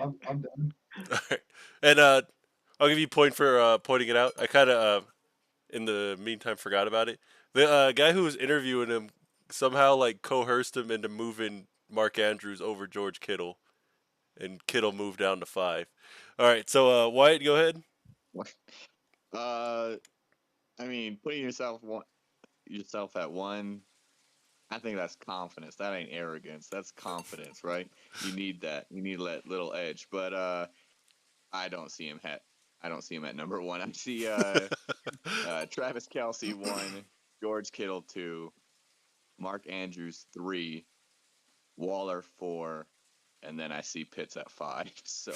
I'm done. All right. And I'll give you a point for pointing it out. I kind of, in the meantime, forgot about it. The guy who was interviewing him somehow like coerced him into moving Mark Andrews over George Kittle, and Kittle moved down to 5. All right, so Wyatt, go ahead. I mean, putting yourself at 1, I think that's confidence. That ain't arrogance. That's confidence, right? You need that. You need that little edge. But I don't see him at number 1. I see Travis Kelce 1, George Kittle 2, Mark Andrews 3, Waller 4, and then I see Pitts at 5. So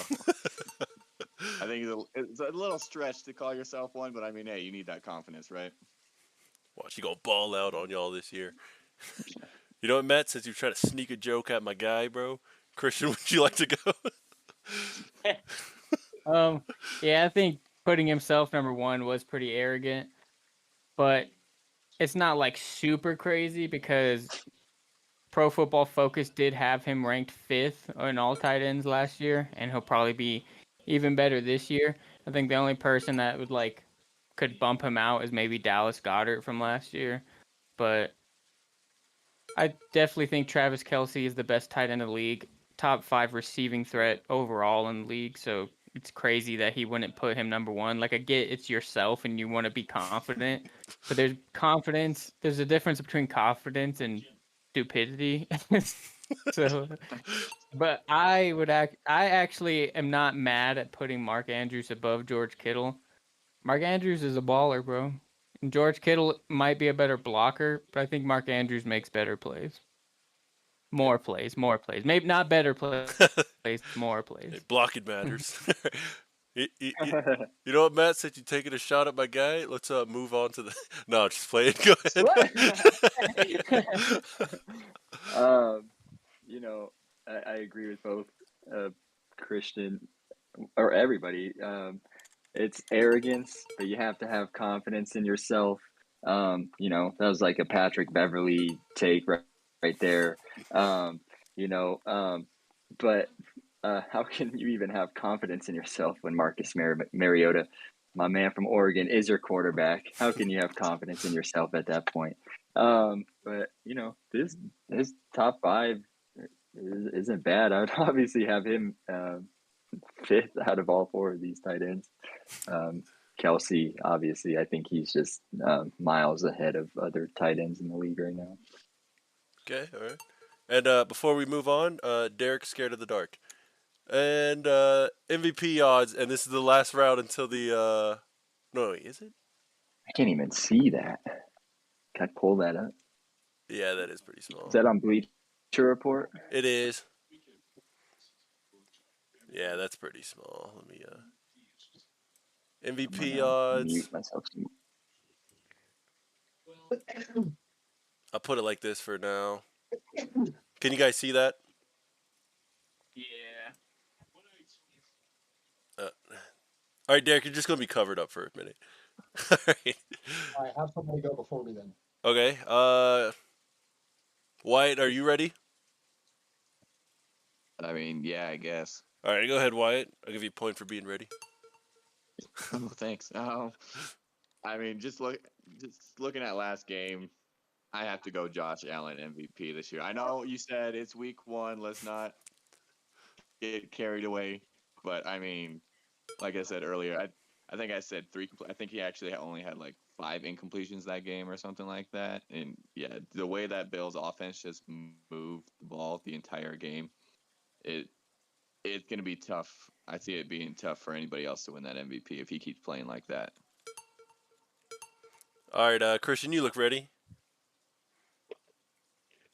I think it's a little stretch to call yourself 1, but I mean, hey, you need that confidence, right? Watch you go ball out on y'all this year. You know what, Matt? Since you're trying to sneak a joke at my guy, bro, Christian, would you like to go? Yeah, I think putting himself number 1 was pretty arrogant, but it's not like super crazy because Pro Football Focus did have him ranked 5th in all tight ends last year, and he'll probably be even better this year. I think the only person that would could bump him out is maybe Dallas Goedert from last year, but I definitely think Travis Kelce is the best tight end in the league, top 5 receiving threat overall in the league. So it's crazy that he wouldn't put him number 1. Like, I get it's yourself and you want to be confident, but there's confidence. There's a difference between confidence and stupidity. So, but I actually am not mad at putting Mark Andrews above George Kittle. Mark Andrews is a baller, bro. And George Kittle might be a better blocker, but I think Mark Andrews makes better plays. More plays. Maybe not better plays, more plays. Blocking matters. You know what, Matt? Since you taking a shot at my guy, let's move on to the. No, just play it. Go ahead. You know, I agree with both Christian or everybody. It's arrogance, but you have to have confidence in yourself. You know, that was like a Patrick Beverly take right there. You know, but how can you even have confidence in yourself when Marcus Mariota, my man from Oregon, is your quarterback? How can you have confidence in yourself at that point? But you know, this top 5 isn't bad. I would obviously have him 5th out of all 4 of these tight ends. Kelce, obviously, I think he's just miles ahead of other tight ends in the league right now. Okay, all right. And before we move on, Derek's scared of the dark. And MVP odds, and this is the last round until the. No, is it? I can't even see that. Can I pull that up? Yeah, that is pretty small. Is that on Bleacher Report? It is. Yeah, that's pretty small. Let me MVP odds. Mute myself. I'll put it like this for now. Can you guys see that? Yeah. All right, Derek, you're just gonna be covered up for a minute. All right. All right, have somebody go before me then. Okay. Wyatt, are you ready? I mean, yeah, I guess. All right, go ahead, Wyatt. I'll give you a point for being ready. Oh, thanks. I mean, just looking at last game, I have to go Josh Allen MVP this year. I know you said it's week 1. Let's not get carried away, but I mean, like I said earlier, I think I said 3. I think he actually only had like 5 incompletions that game or something like that. And yeah, the way that Bills offense just moved the ball the entire game, it's going to be tough. I see it being tough for anybody else to win that MVP if he keeps playing like that. All right, Christian, you look ready.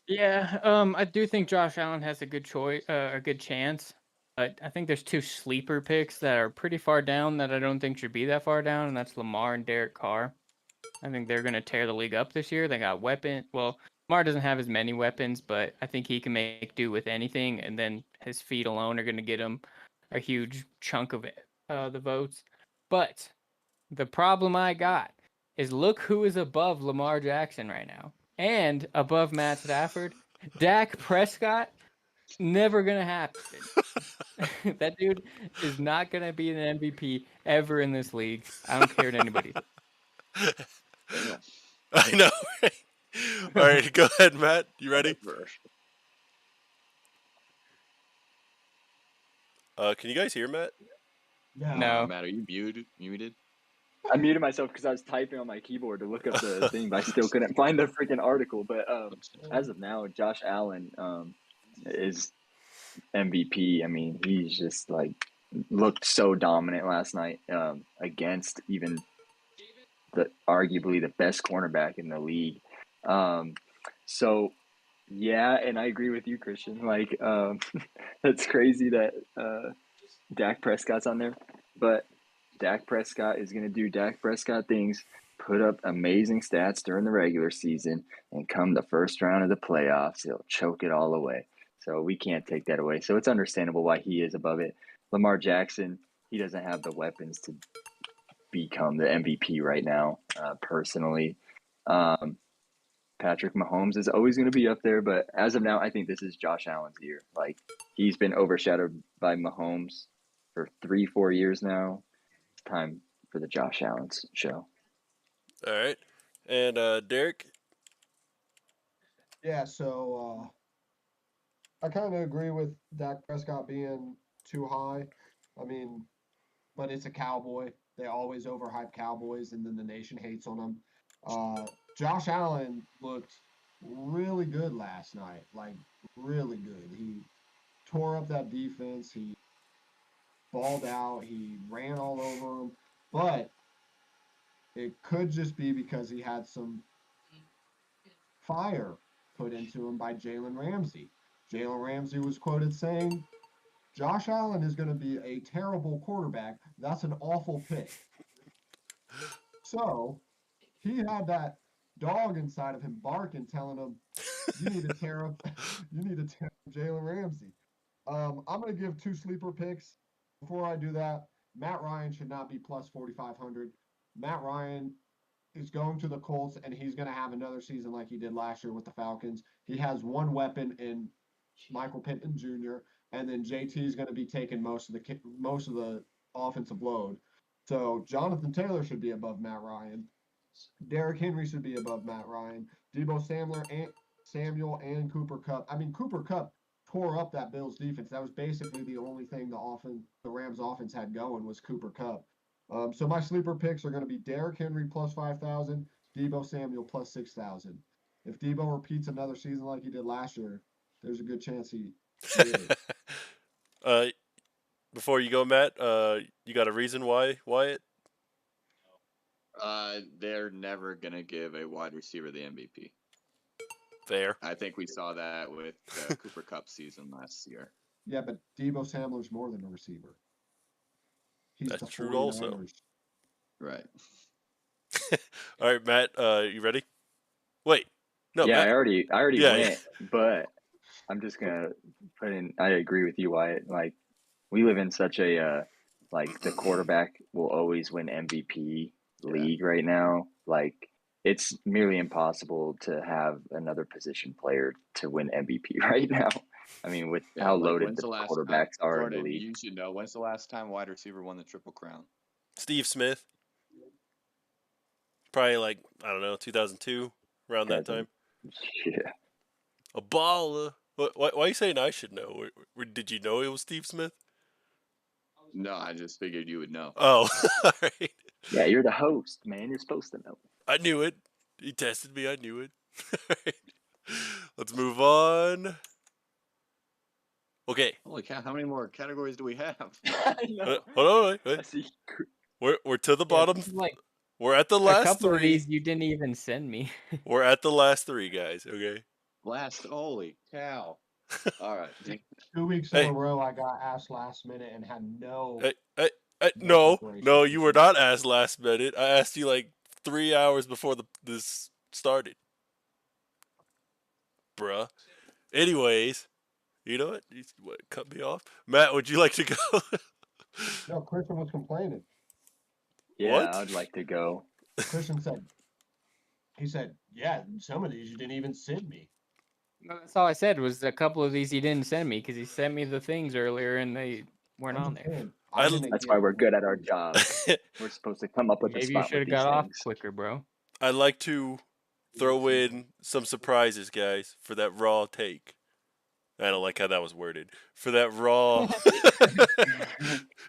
Yeah, I do think Josh Allen has a good choice, a good chance. But I think there's 2 sleeper picks that are pretty far down that I don't think should be that far down, and that's Lamar and Derek Carr. I think they're going to tear the league up this year. They got weapon. Well, Lamar doesn't have as many weapons, but I think he can make do with anything, and then his feet alone are going to get him a huge chunk of it, the votes. But the problem I got is look who is above Lamar Jackson right now and above Matt Stafford. Dak Prescott, never going to happen. That dude is not going to be an MVP ever in this league. I don't care what anybody says. Damn. I know. Right? All right, go ahead, Matt. You ready? Can you guys hear Matt? Yeah. No. Matt, are you muted? I muted myself because I was typing on my keyboard to look up the thing, but I still couldn't find the freaking article. But as of now, Josh Allen is MVP. I mean, he's just like looked so dominant last night against even arguably the best cornerback in the league. So yeah, and I agree with you, Christian. Like that's crazy that Dak Prescott's on there, but Dak Prescott is going to do Dak Prescott things, put up amazing stats during the regular season, and come the first round of the playoffs, he'll choke it all away. So we can't take that away. So it's understandable why he is above it. Lamar Jackson, he doesn't have the weapons to become the MVP right now, personally. Patrick Mahomes is always going to be up there, but as of now, I think this is Josh Allen's year. Like, he's been overshadowed by Mahomes for 3-4 years now. It's time for the Josh Allen's show. All right. And Derek? Yeah, so I kind of agree with Dak Prescott being too high. I mean, but it's a Cowboy. They always overhype Cowboys, and then the nation hates on them. Josh Allen looked really good last night, like really good. He tore up that defense. He balled out. He ran all over them, but it could just be because he had some fire put into him by Jalen Ramsey. Jalen Ramsey was quoted saying, Josh Allen is going to be a terrible quarterback. That's an awful pick. So he had that dog inside of him barking, telling him, you need to tear up Jalen Ramsey. I'm going to give 2 sleeper picks. Before I do that, Matt Ryan should not be plus 4,500. Matt Ryan is going to the Colts, and he's going to have another season like he did last year with the Falcons. He has one weapon in Michael Pittman Jr., and then JT is going to be taking most of the offensive load. So Jonathan Taylor should be above Matt Ryan. Derrick Henry should be above Matt Ryan. Debo Samuel and Cooper Kupp. I mean, Cooper Kupp tore up that Bills defense. That was basically the only thing the Rams offense had going was Cooper Kupp. So my sleeper picks are going to be Derrick Henry plus 5,000, Debo Samuel plus 6,000. If Debo repeats another season like he did last year, there's a good chance he is. Before you go, Matt, you got a reason why Wyatt? They're never gonna give a wide receiver the MVP. Fair. I think we saw that with the Cooper Kupp season last year. Yeah, but Debo Samuel's more than a receiver. He's That's the true 49ers. also. Right. All right, Matt, you ready? Wait. No, Yeah, Matt. I already Yeah, went, but I'm just gonna put in. I agree with you, Wyatt. Like, we live in such a like the quarterback will always win MVP league right now. Like, it's merely impossible to have another position player to win MVP right now. I mean, with Yeah, how like, loaded when's the the last quarterbacks time, are in the Jordan, league. you should know, when's the last time wide receiver won the Triple Crown? Steve Smith. Probably like, I don't know, 2002, around that time. Yeah. A baller. Why are you saying I should know? Did you know it was Steve Smith? No, I just figured you would know. Oh, all right. Yeah, you're the host, man. You're supposed to know. I knew it. He tested me. I knew it. All right. Let's move on. Okay. Holy cow, how many more categories do we have? I know. Hold on. I Wait. see. We're to the Yeah, bottom. this is like We're at the a last couple of three. these you didn't even send me. We're at the last three, guys. Okay. Holy cow. All right. 2 weeks in a row, I got asked last minute and had no. No, preparation. you were not asked last minute. I asked you like 3 hours before this started, bruh. Anyways, you know what? Cut me off, Matt. Would you like to go? No, Christian was complaining. Yeah, What? I'd like to go. Christian said, yeah, some of these you didn't even send me. No, that's all I said was a couple of these he didn't send me because he sent me the things earlier and they weren't on there. That's why we're good at our job. We're supposed to come up with a Maybe you spot should with have these got off things. quicker, bro. I'd like to throw in some surprises, guys, for that raw take. I don't like how that was worded. For that raw.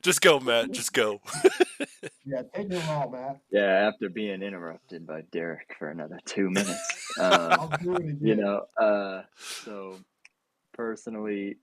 Just go, Matt. Just go. Yeah, take it raw, Matt. Yeah, after being interrupted by Derek for another 2 minutes. I'll do it again. So personally,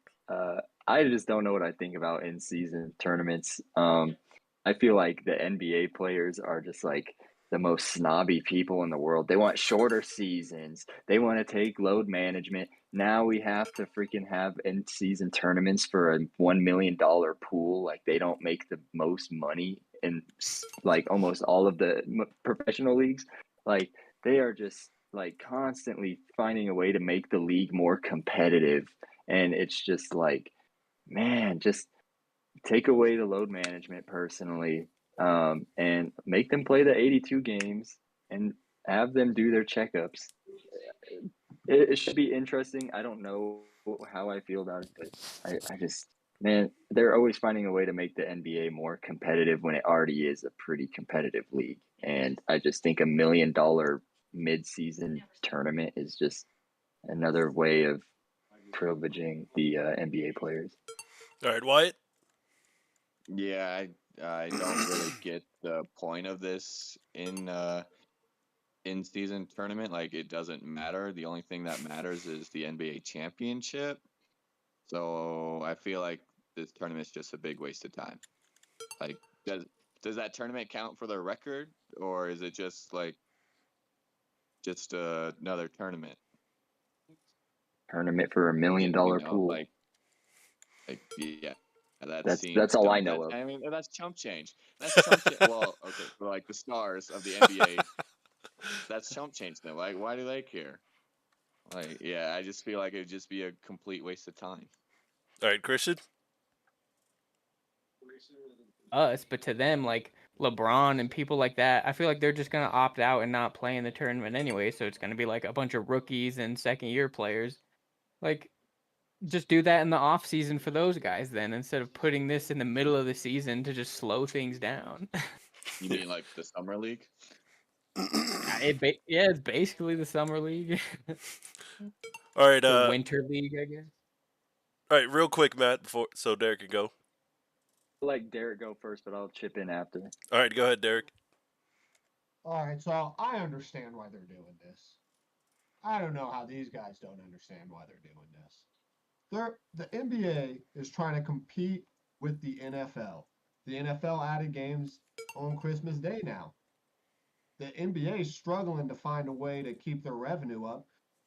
I just don't know what I think about in-season tournaments. I feel like the NBA players are just like the most snobby people in the world. They want shorter seasons. They want to take load management. Now we have to freaking have in-season tournaments for a $1 million pool. Like, they don't make the most money in like almost all of the professional leagues. Like, they are just like constantly finding a way to make the league more competitive. And it's just like, man, just take away the load management personally, and make them play the 82 games and have them do their checkups. it should be interesting. I don't know how I feel about it, but I just, man, they're always finding a way to make the NBA more competitive when it already is a pretty competitive league. And I just think $1 million mid-season tournament is just another way of privileging the NBA players. All right, Wyatt. Yeah, I don't really get the point of this in season tournament. Like it doesn't matter. The only thing that matters is the NBA championship. So I feel like this tournament's just a big waste of time. Like does that tournament count for their record, or is it just like just another tournament? Tournament for $1 million You know, pool. like yeah, that That's seems all I dumb. know That of. I mean, that's chump change. That's chump change. Well, okay, for like the stars of the NBA, that's chump change. Though, like, why do they care? Like, yeah, I just feel like it'd just be a complete waste of time. All right, Christian. Us, but to them, like LeBron and people like that, I feel like they're just gonna opt out and not play in the tournament anyway. So it's gonna be like a bunch of rookies and second year players. Like, just do that in the off season for those guys then, instead of putting this in the middle of the season to just slow things down. You mean like the summer league? Yeah, it's basically the summer league, All right, the winter league, I guess. all right, real quick, Matt, before so Derek can go. I'll let Derek go first, but I'll chip in after. All right, go ahead, Derek. All right, so I understand why they're doing this. I don't know how these guys don't understand why they're doing this. The NBA is trying to compete with the NFL. The NFL added games on Christmas Day now. The NBA is struggling to find a way to keep their revenue up.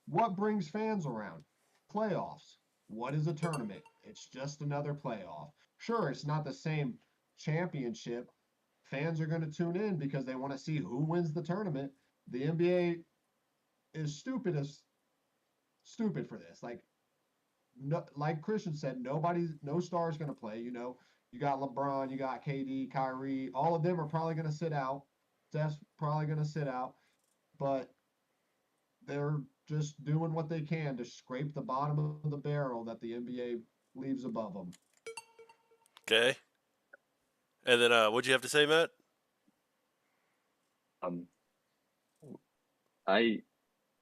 What brings fans around? Playoffs. What is a tournament? It's just another playoff. Sure, it's not the same championship. Fans are going to tune in because they want to see who wins the tournament. The NBA is stupid for this. Like, no, like Christian said, no star is going to play. You know, you got LeBron, you got KD, Kyrie. All of them are probably going to sit out. Steph's probably going to sit out, but they're just doing what they can to scrape the bottom of the barrel that the NBA leaves above them. Okay. And then, what'd you have to say, Matt? Um, I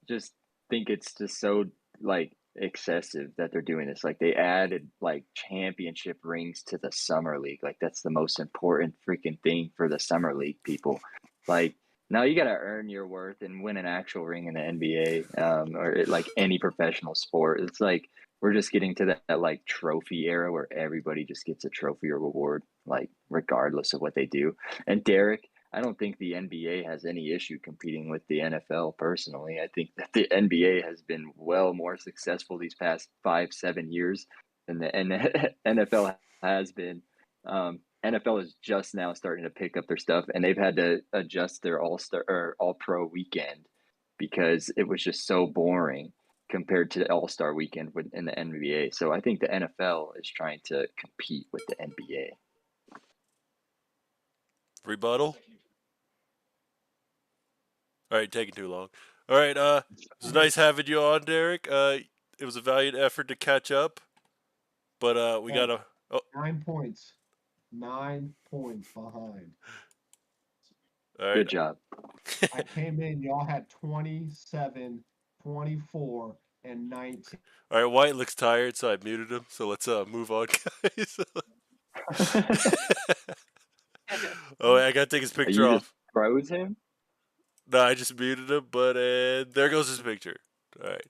just think it's just so like excessive that they're doing this. Like they added like championship rings to the summer league. Like that's the most important freaking thing for the summer league people. Like now you got to earn your worth and win an actual ring in the NBA or like any professional sport. It's like we're just getting to that like trophy era where everybody just gets a trophy or reward, like regardless of what they do. And Derek, I don't think the NBA has any issue competing with the NFL personally. I think that the NBA has been well more successful these past 5, 7 years than the NFL has been. NFL is just now starting to pick up their stuff, and they've had to adjust their All-Star or All-Pro weekend because it was just so boring compared to the All-Star weekend in the NBA. So I think the NFL is trying to compete with the NBA. Rebuttal. All right, taking too long. All right, it was nice having you on, Derek. It was a valiant effort to catch up, but we Hey, gotta. Oh, 9 points. 9 points behind. all right. Good job. I came in, y'all had 27, 24, and 19. All right, White looks tired, so I muted him. So let's move on, guys. Oh, I gotta take his picture You just off. froze him? No, I just muted him, but there goes his picture. All right.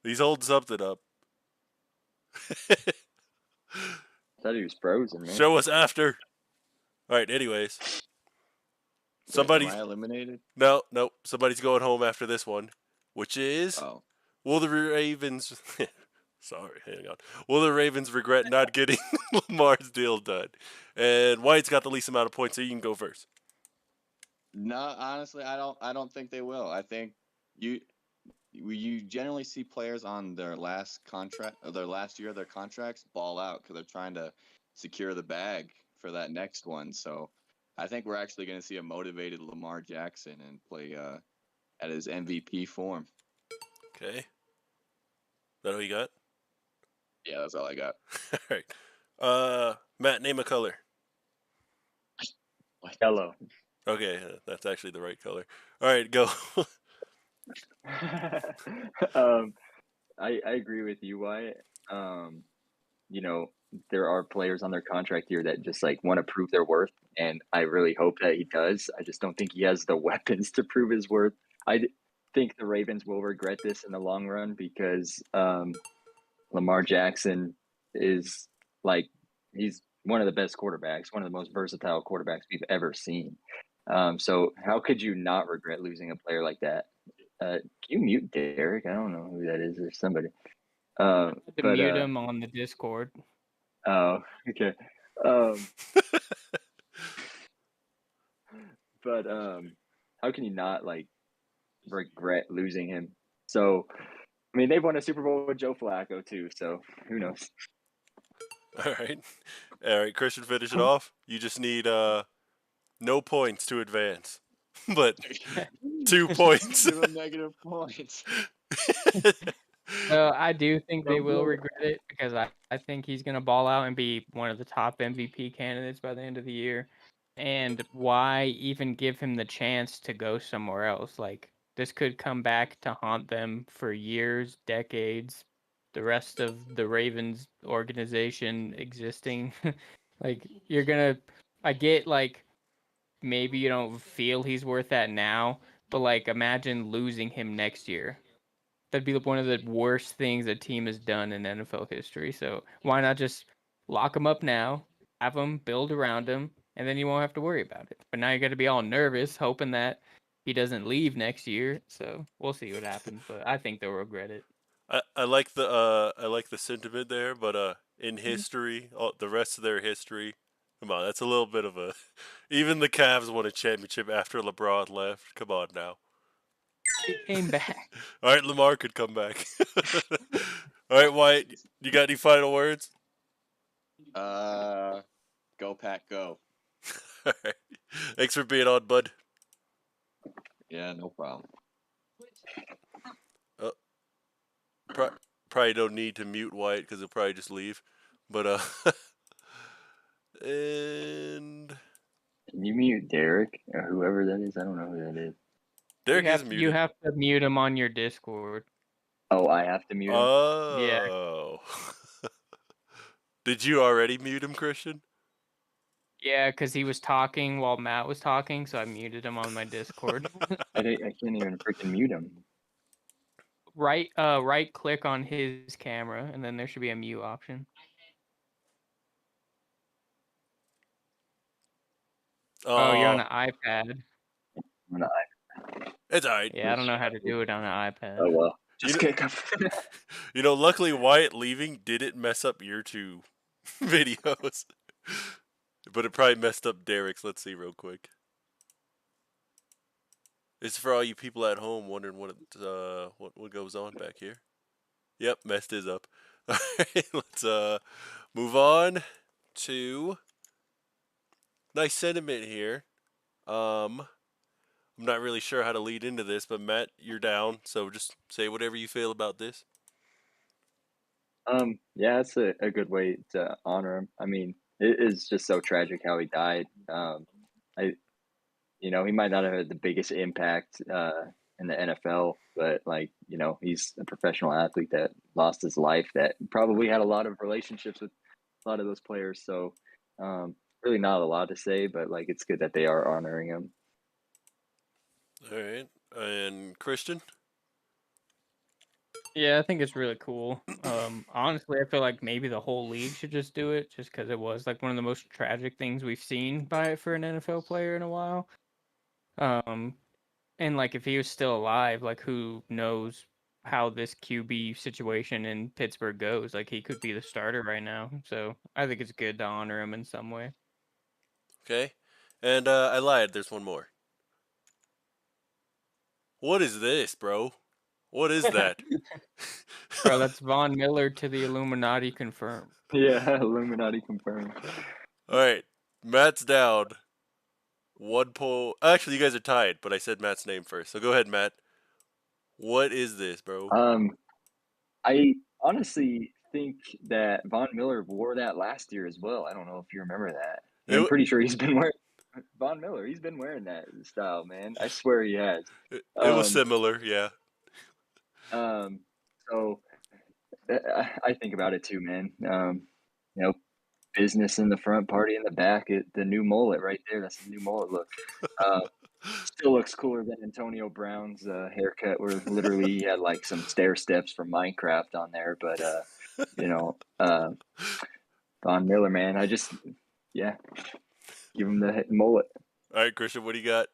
He's holding something up. Thought he was frozen, man. Show us after. All right. Anyways, Wait, am somebody's I eliminated? no. Somebody's going home after this one, which is Oh, will the Ravens? Sorry, hang on. Will the Ravens regret not getting Lamar's deal done? And White's got the least amount of points, so you can go first. no. Honestly, I don't think they will. I think you you generally see players on their last contract, or their last year of their contracts, ball out because they're trying to secure the bag for that next one. So I think we're actually going to see a motivated Lamar Jackson and play at his MVP form. Okay. Is that all you got? Yeah, that's all I got. All right. Matt, name a color. Yellow. Okay, that's actually the right color. All right, go. I agree with you, Wyatt. You know, there are players on their contract here that just like want to prove their worth, and I really hope that he does. I just don't think he has the weapons to prove his worth. Think the Ravens will regret this in the long run because Lamar Jackson is like he's one of the best quarterbacks, one of the most versatile quarterbacks we've ever seen. So how could you not regret losing a player like that? Can you mute Derek? I don't know who that is. There's somebody. I had to But mute him on the Discord. oh, okay. But how can you not like regret losing him? So, I mean, they've won a Super Bowl with Joe Flacco too. So who knows? All right, Christian, finish it off. You just need no points to advance, but 2 points. Give him negative points. So I do think they will regret it because I think he's going to ball out and be one of the top MVP candidates by the end of the year. And why even give him the chance to go somewhere else? Like, this could come back to haunt them for years, decades, the rest of the Ravens organization existing. Like, you're going to, I get, like, maybe you don't feel he's worth that now, but, like, imagine losing him next year. That'd be one of the worst things a team has done in NFL history. So why not just lock him up now, have him build around him, and then you won't have to worry about it. But now you got to be all nervous, hoping that he doesn't leave next year. So we'll see what happens. But I think they'll regret it. I like the sentiment there, but in history, the rest of their history, come on, that's a little bit of a. Even the Cavs won a championship after LeBron left. Come on now. He came back. All right, Lamar could come back. All right, Wyatt, you got any final words? Go Pack, go. All right. Thanks for being on, bud. Yeah, no problem. Probably don't need to mute Wyatt because he'll probably just leave. But and Can you mute Derek or whoever that is? I don't know who that is. Derek is muted. You have to mute him on your Discord. Oh, I have to mute him. Oh. Did you already mute him, Christian? Yeah, because he was talking while Matt was talking, so I muted him on my Discord. I can't even freaking mute him. Right click on his camera, and then there should be a mute option. Oh, you're on an iPad. It's alright. Yeah, I don't know how to do it on an iPad. Oh well, just kick him. Luckily Wyatt leaving didn't mess up your two videos, but it probably messed up Derek's. Let's see real quick. It's for all you people at home wondering what goes on back here. Yep, messed his up. All right, let's move on to nice sentiment here. I'm not really sure how to lead into this, but Matt, you're down, so just say whatever you feel about this. Yeah, that's a good way to honor him. I mean, it is just so tragic how he died. He might not have had the biggest impact in the NFL, but he's a professional athlete that lost his life, that probably had a lot of relationships with a lot of those players. So, really not a lot to say, but it's good that they are honoring him. All right, and Christian. Yeah, I think it's really cool. Honestly, I feel like maybe the whole league should just do it, just because it was one of the most tragic things we've seen for an NFL player in a while. And if he was still alive, who knows how this QB situation in Pittsburgh goes? He could be the starter right now. So I think it's good to honor him in some way. Okay, and I lied. There's one more. What is this, bro? What is that? Bro, that's Von Miller to the Illuminati confirmed. Yeah, Illuminati confirmed. All right, Matt's down. 1 point. Actually, you guys are tied, but I said Matt's name first. So go ahead, Matt. What is this, bro? I honestly think that Von Miller wore that last year as well. I don't know if you remember that. I'm pretty sure he's been wearing Von Miller. He's been wearing that style, man. I swear he has. It was similar, yeah. So I think about it too, man. You know, business in the front, party in the back. The new mullet right there. That's the new mullet look. Still looks cooler than Antonio Brown's haircut, where literally he had like some stair steps from Minecraft on there. But Von Miller, man, give him the mullet. All right, Christian, what do you got?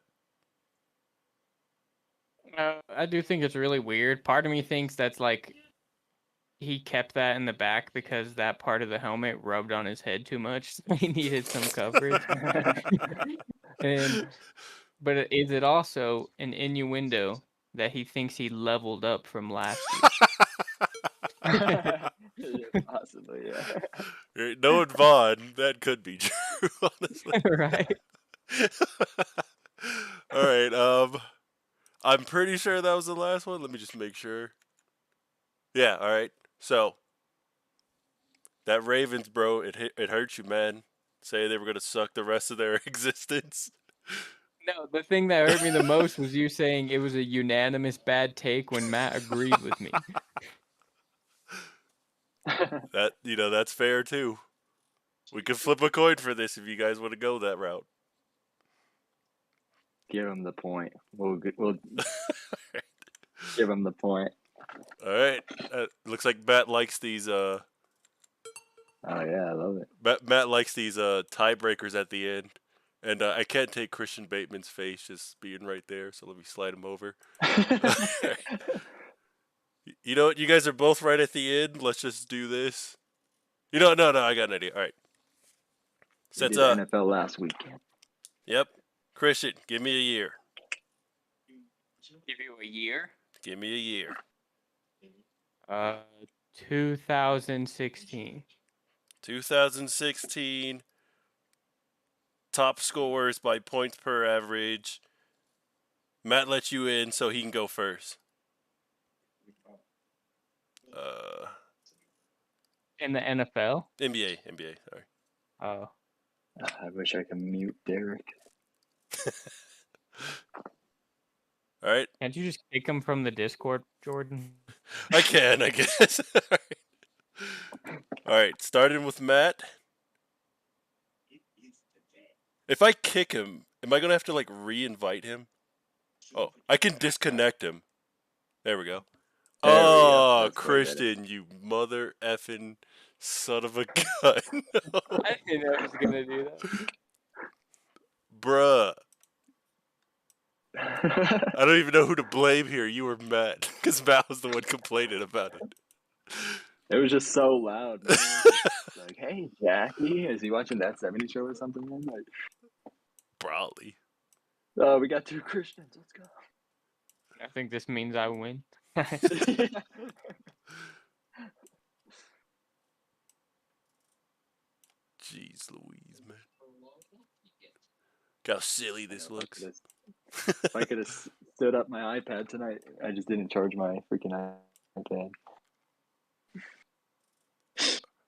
I do think it's really weird. Part of me thinks that's like he kept that in the back because that part of the helmet rubbed on his head too much, so he needed some coverage. But is it also an innuendo that he thinks he leveled up from last year? Possibly, yeah. Knowing Vaughn, that could be true, honestly. Right. All right, I'm pretty sure that was the last one. Let me just make sure. Yeah, all right. So, that Ravens, bro, it hurts you, man. Say they were going to suck the rest of their existence. No, the thing that hurt me the most was you saying it was a unanimous bad take when Matt agreed with me. That's fair too. We could flip a coin for this if you guys want to go that route. Give him the point. We'll give him the point. All right. Looks like Matt likes these. Oh yeah, I love it. Matt likes these tiebreakers at the end, and I can't take Christian Bateman's face just being right there. So let me slide him over. You know what? You guys are both right at the end. Let's just do this. No, I got an idea. All right. We did NFL last weekend. Yep. Christian, give me a year. Give you a year? Give me a year. 2016. 2016. Top scorers by points per average. Matt let you in so he can go first. In the NFL? NBA, sorry. Oh. I wish I could mute Derek. All right. Can't you just kick him from the Discord, Jordan? I can, I guess. All right, starting with Matt. If I kick him, am I going to have to, like, re-invite him? Oh, I can disconnect him. There we go. Oh, Christian, you mother effing son of a gun. I didn't know I was going to do that. Bruh. I don't even know who to blame here. You were Matt, because Matt was the one complaining about it. It was just so loud. Man. Like, hey, Jackie, is he watching that 70 show or something? Man? Like, probably. Oh, we got 2 Christians. Let's go. I think this means I win. Jeez Louise, man. Look how silly this looks. If I could have stood up my iPad tonight, I just didn't charge my freaking iPad.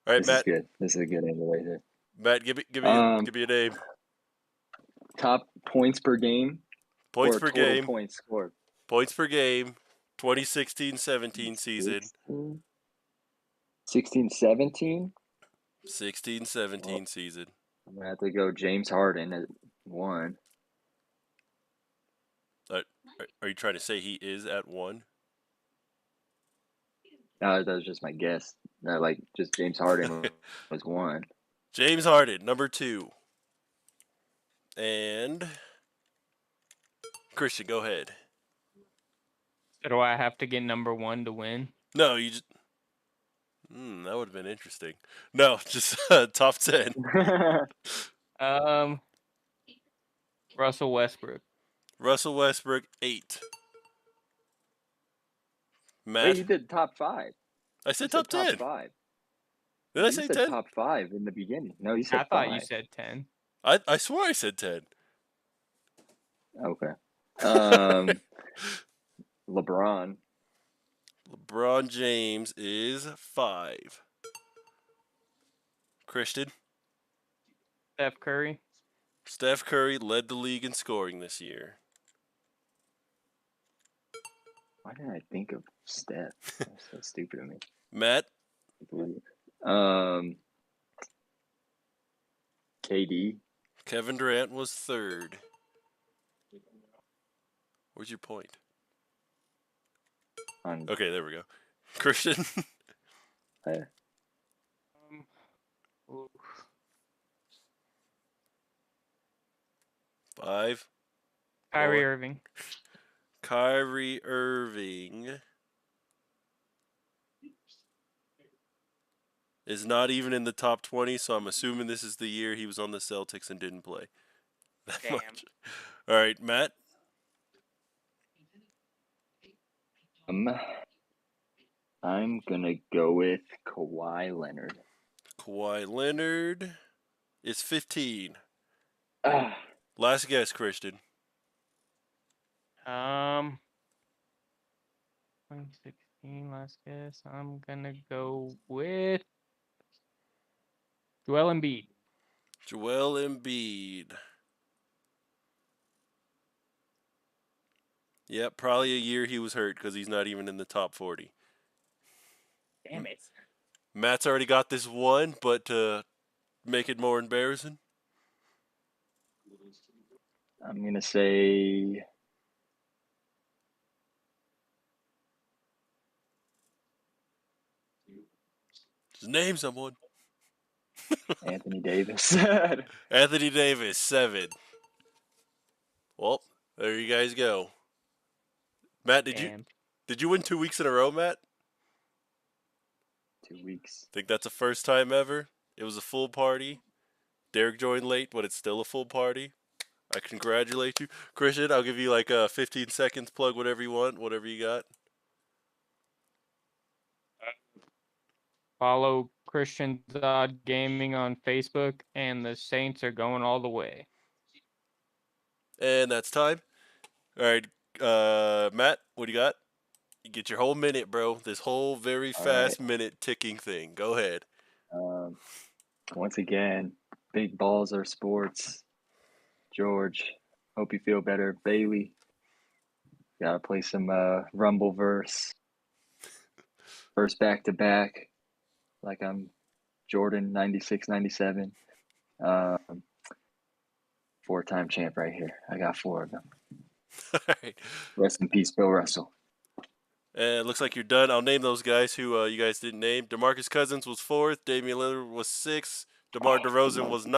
All right, this Matt. Is good. This is a good angle right here. Matt, give me a name. Top points per game. Points per game. Points scored. Points per game. 2016-17 season. 16-17? 16-17 season. I'm going to have to go James Harden at 1. Are you trying to say he is at 1? No, that was just my guess. No, like, just James Harden was 1. James Harden, number 2. And Christian, go ahead. So do I have to get number 1 to win? No, you just... that would have been interesting. No, just top 10. Russell Westbrook. Russell Westbrook, 8. Matt? Wait, you did top 5. I said top 10. Top 5. Did I say 10? Top 5 in the beginning. No, you said 5. I thought you said 10. I swore I said 10. Okay. LeBron. LeBron James is 5. Christian? Steph Curry. Steph Curry led the league in scoring this year. Why didn't I think of Steph? That's so stupid of me. Matt? KD. Kevin Durant was 3rd. Where's your point? Okay, there we go. Christian? Ooh, 5. Kyrie Four. Irving. Kyrie Irving is not even in the top 20, so I'm assuming this is the year he was on the Celtics and didn't play that Damn. much. All right, Matt? I'm gonna go with Kawhi Leonard. Kawhi Leonard is 15. Ah, Last guess, Christian. 2016, last guess. I'm gonna go with Joel Embiid. Joel Embiid. Yep, probably a year he was hurt because he's not even in the top 40. Damn it. Matt's already got this one, but to make it more embarrassing, I'm gonna say just name someone. Anthony Davis. Anthony Davis, 7. Well, there you guys go. Matt, did you win 2 weeks in a row, Matt? 2 weeks. Think that's the first time ever. It was a full party. Derek joined late, but it's still a full party. I congratulate you. Christian, I'll give you like 15 seconds, plug whatever you want, whatever you got. Follow Christian Zod Gaming on Facebook, and the Saints are going all the way. And that's time. All right, Matt, what do you got? You get your whole minute, bro. This whole very fast minute ticking thing. Go ahead. Once again, big balls are sports. George, hope you feel better. Bailey, gotta play some Rumbleverse. First back-to-back, like I'm Jordan 96, 97. 4-time champ right here. I got 4 of them. All right. Rest in peace, Bill Russell. And it looks like you're done. I'll name those guys who you guys didn't name. DeMarcus Cousins was 4th. Damian Lillard was 6th. DeMar DeRozan was 9th.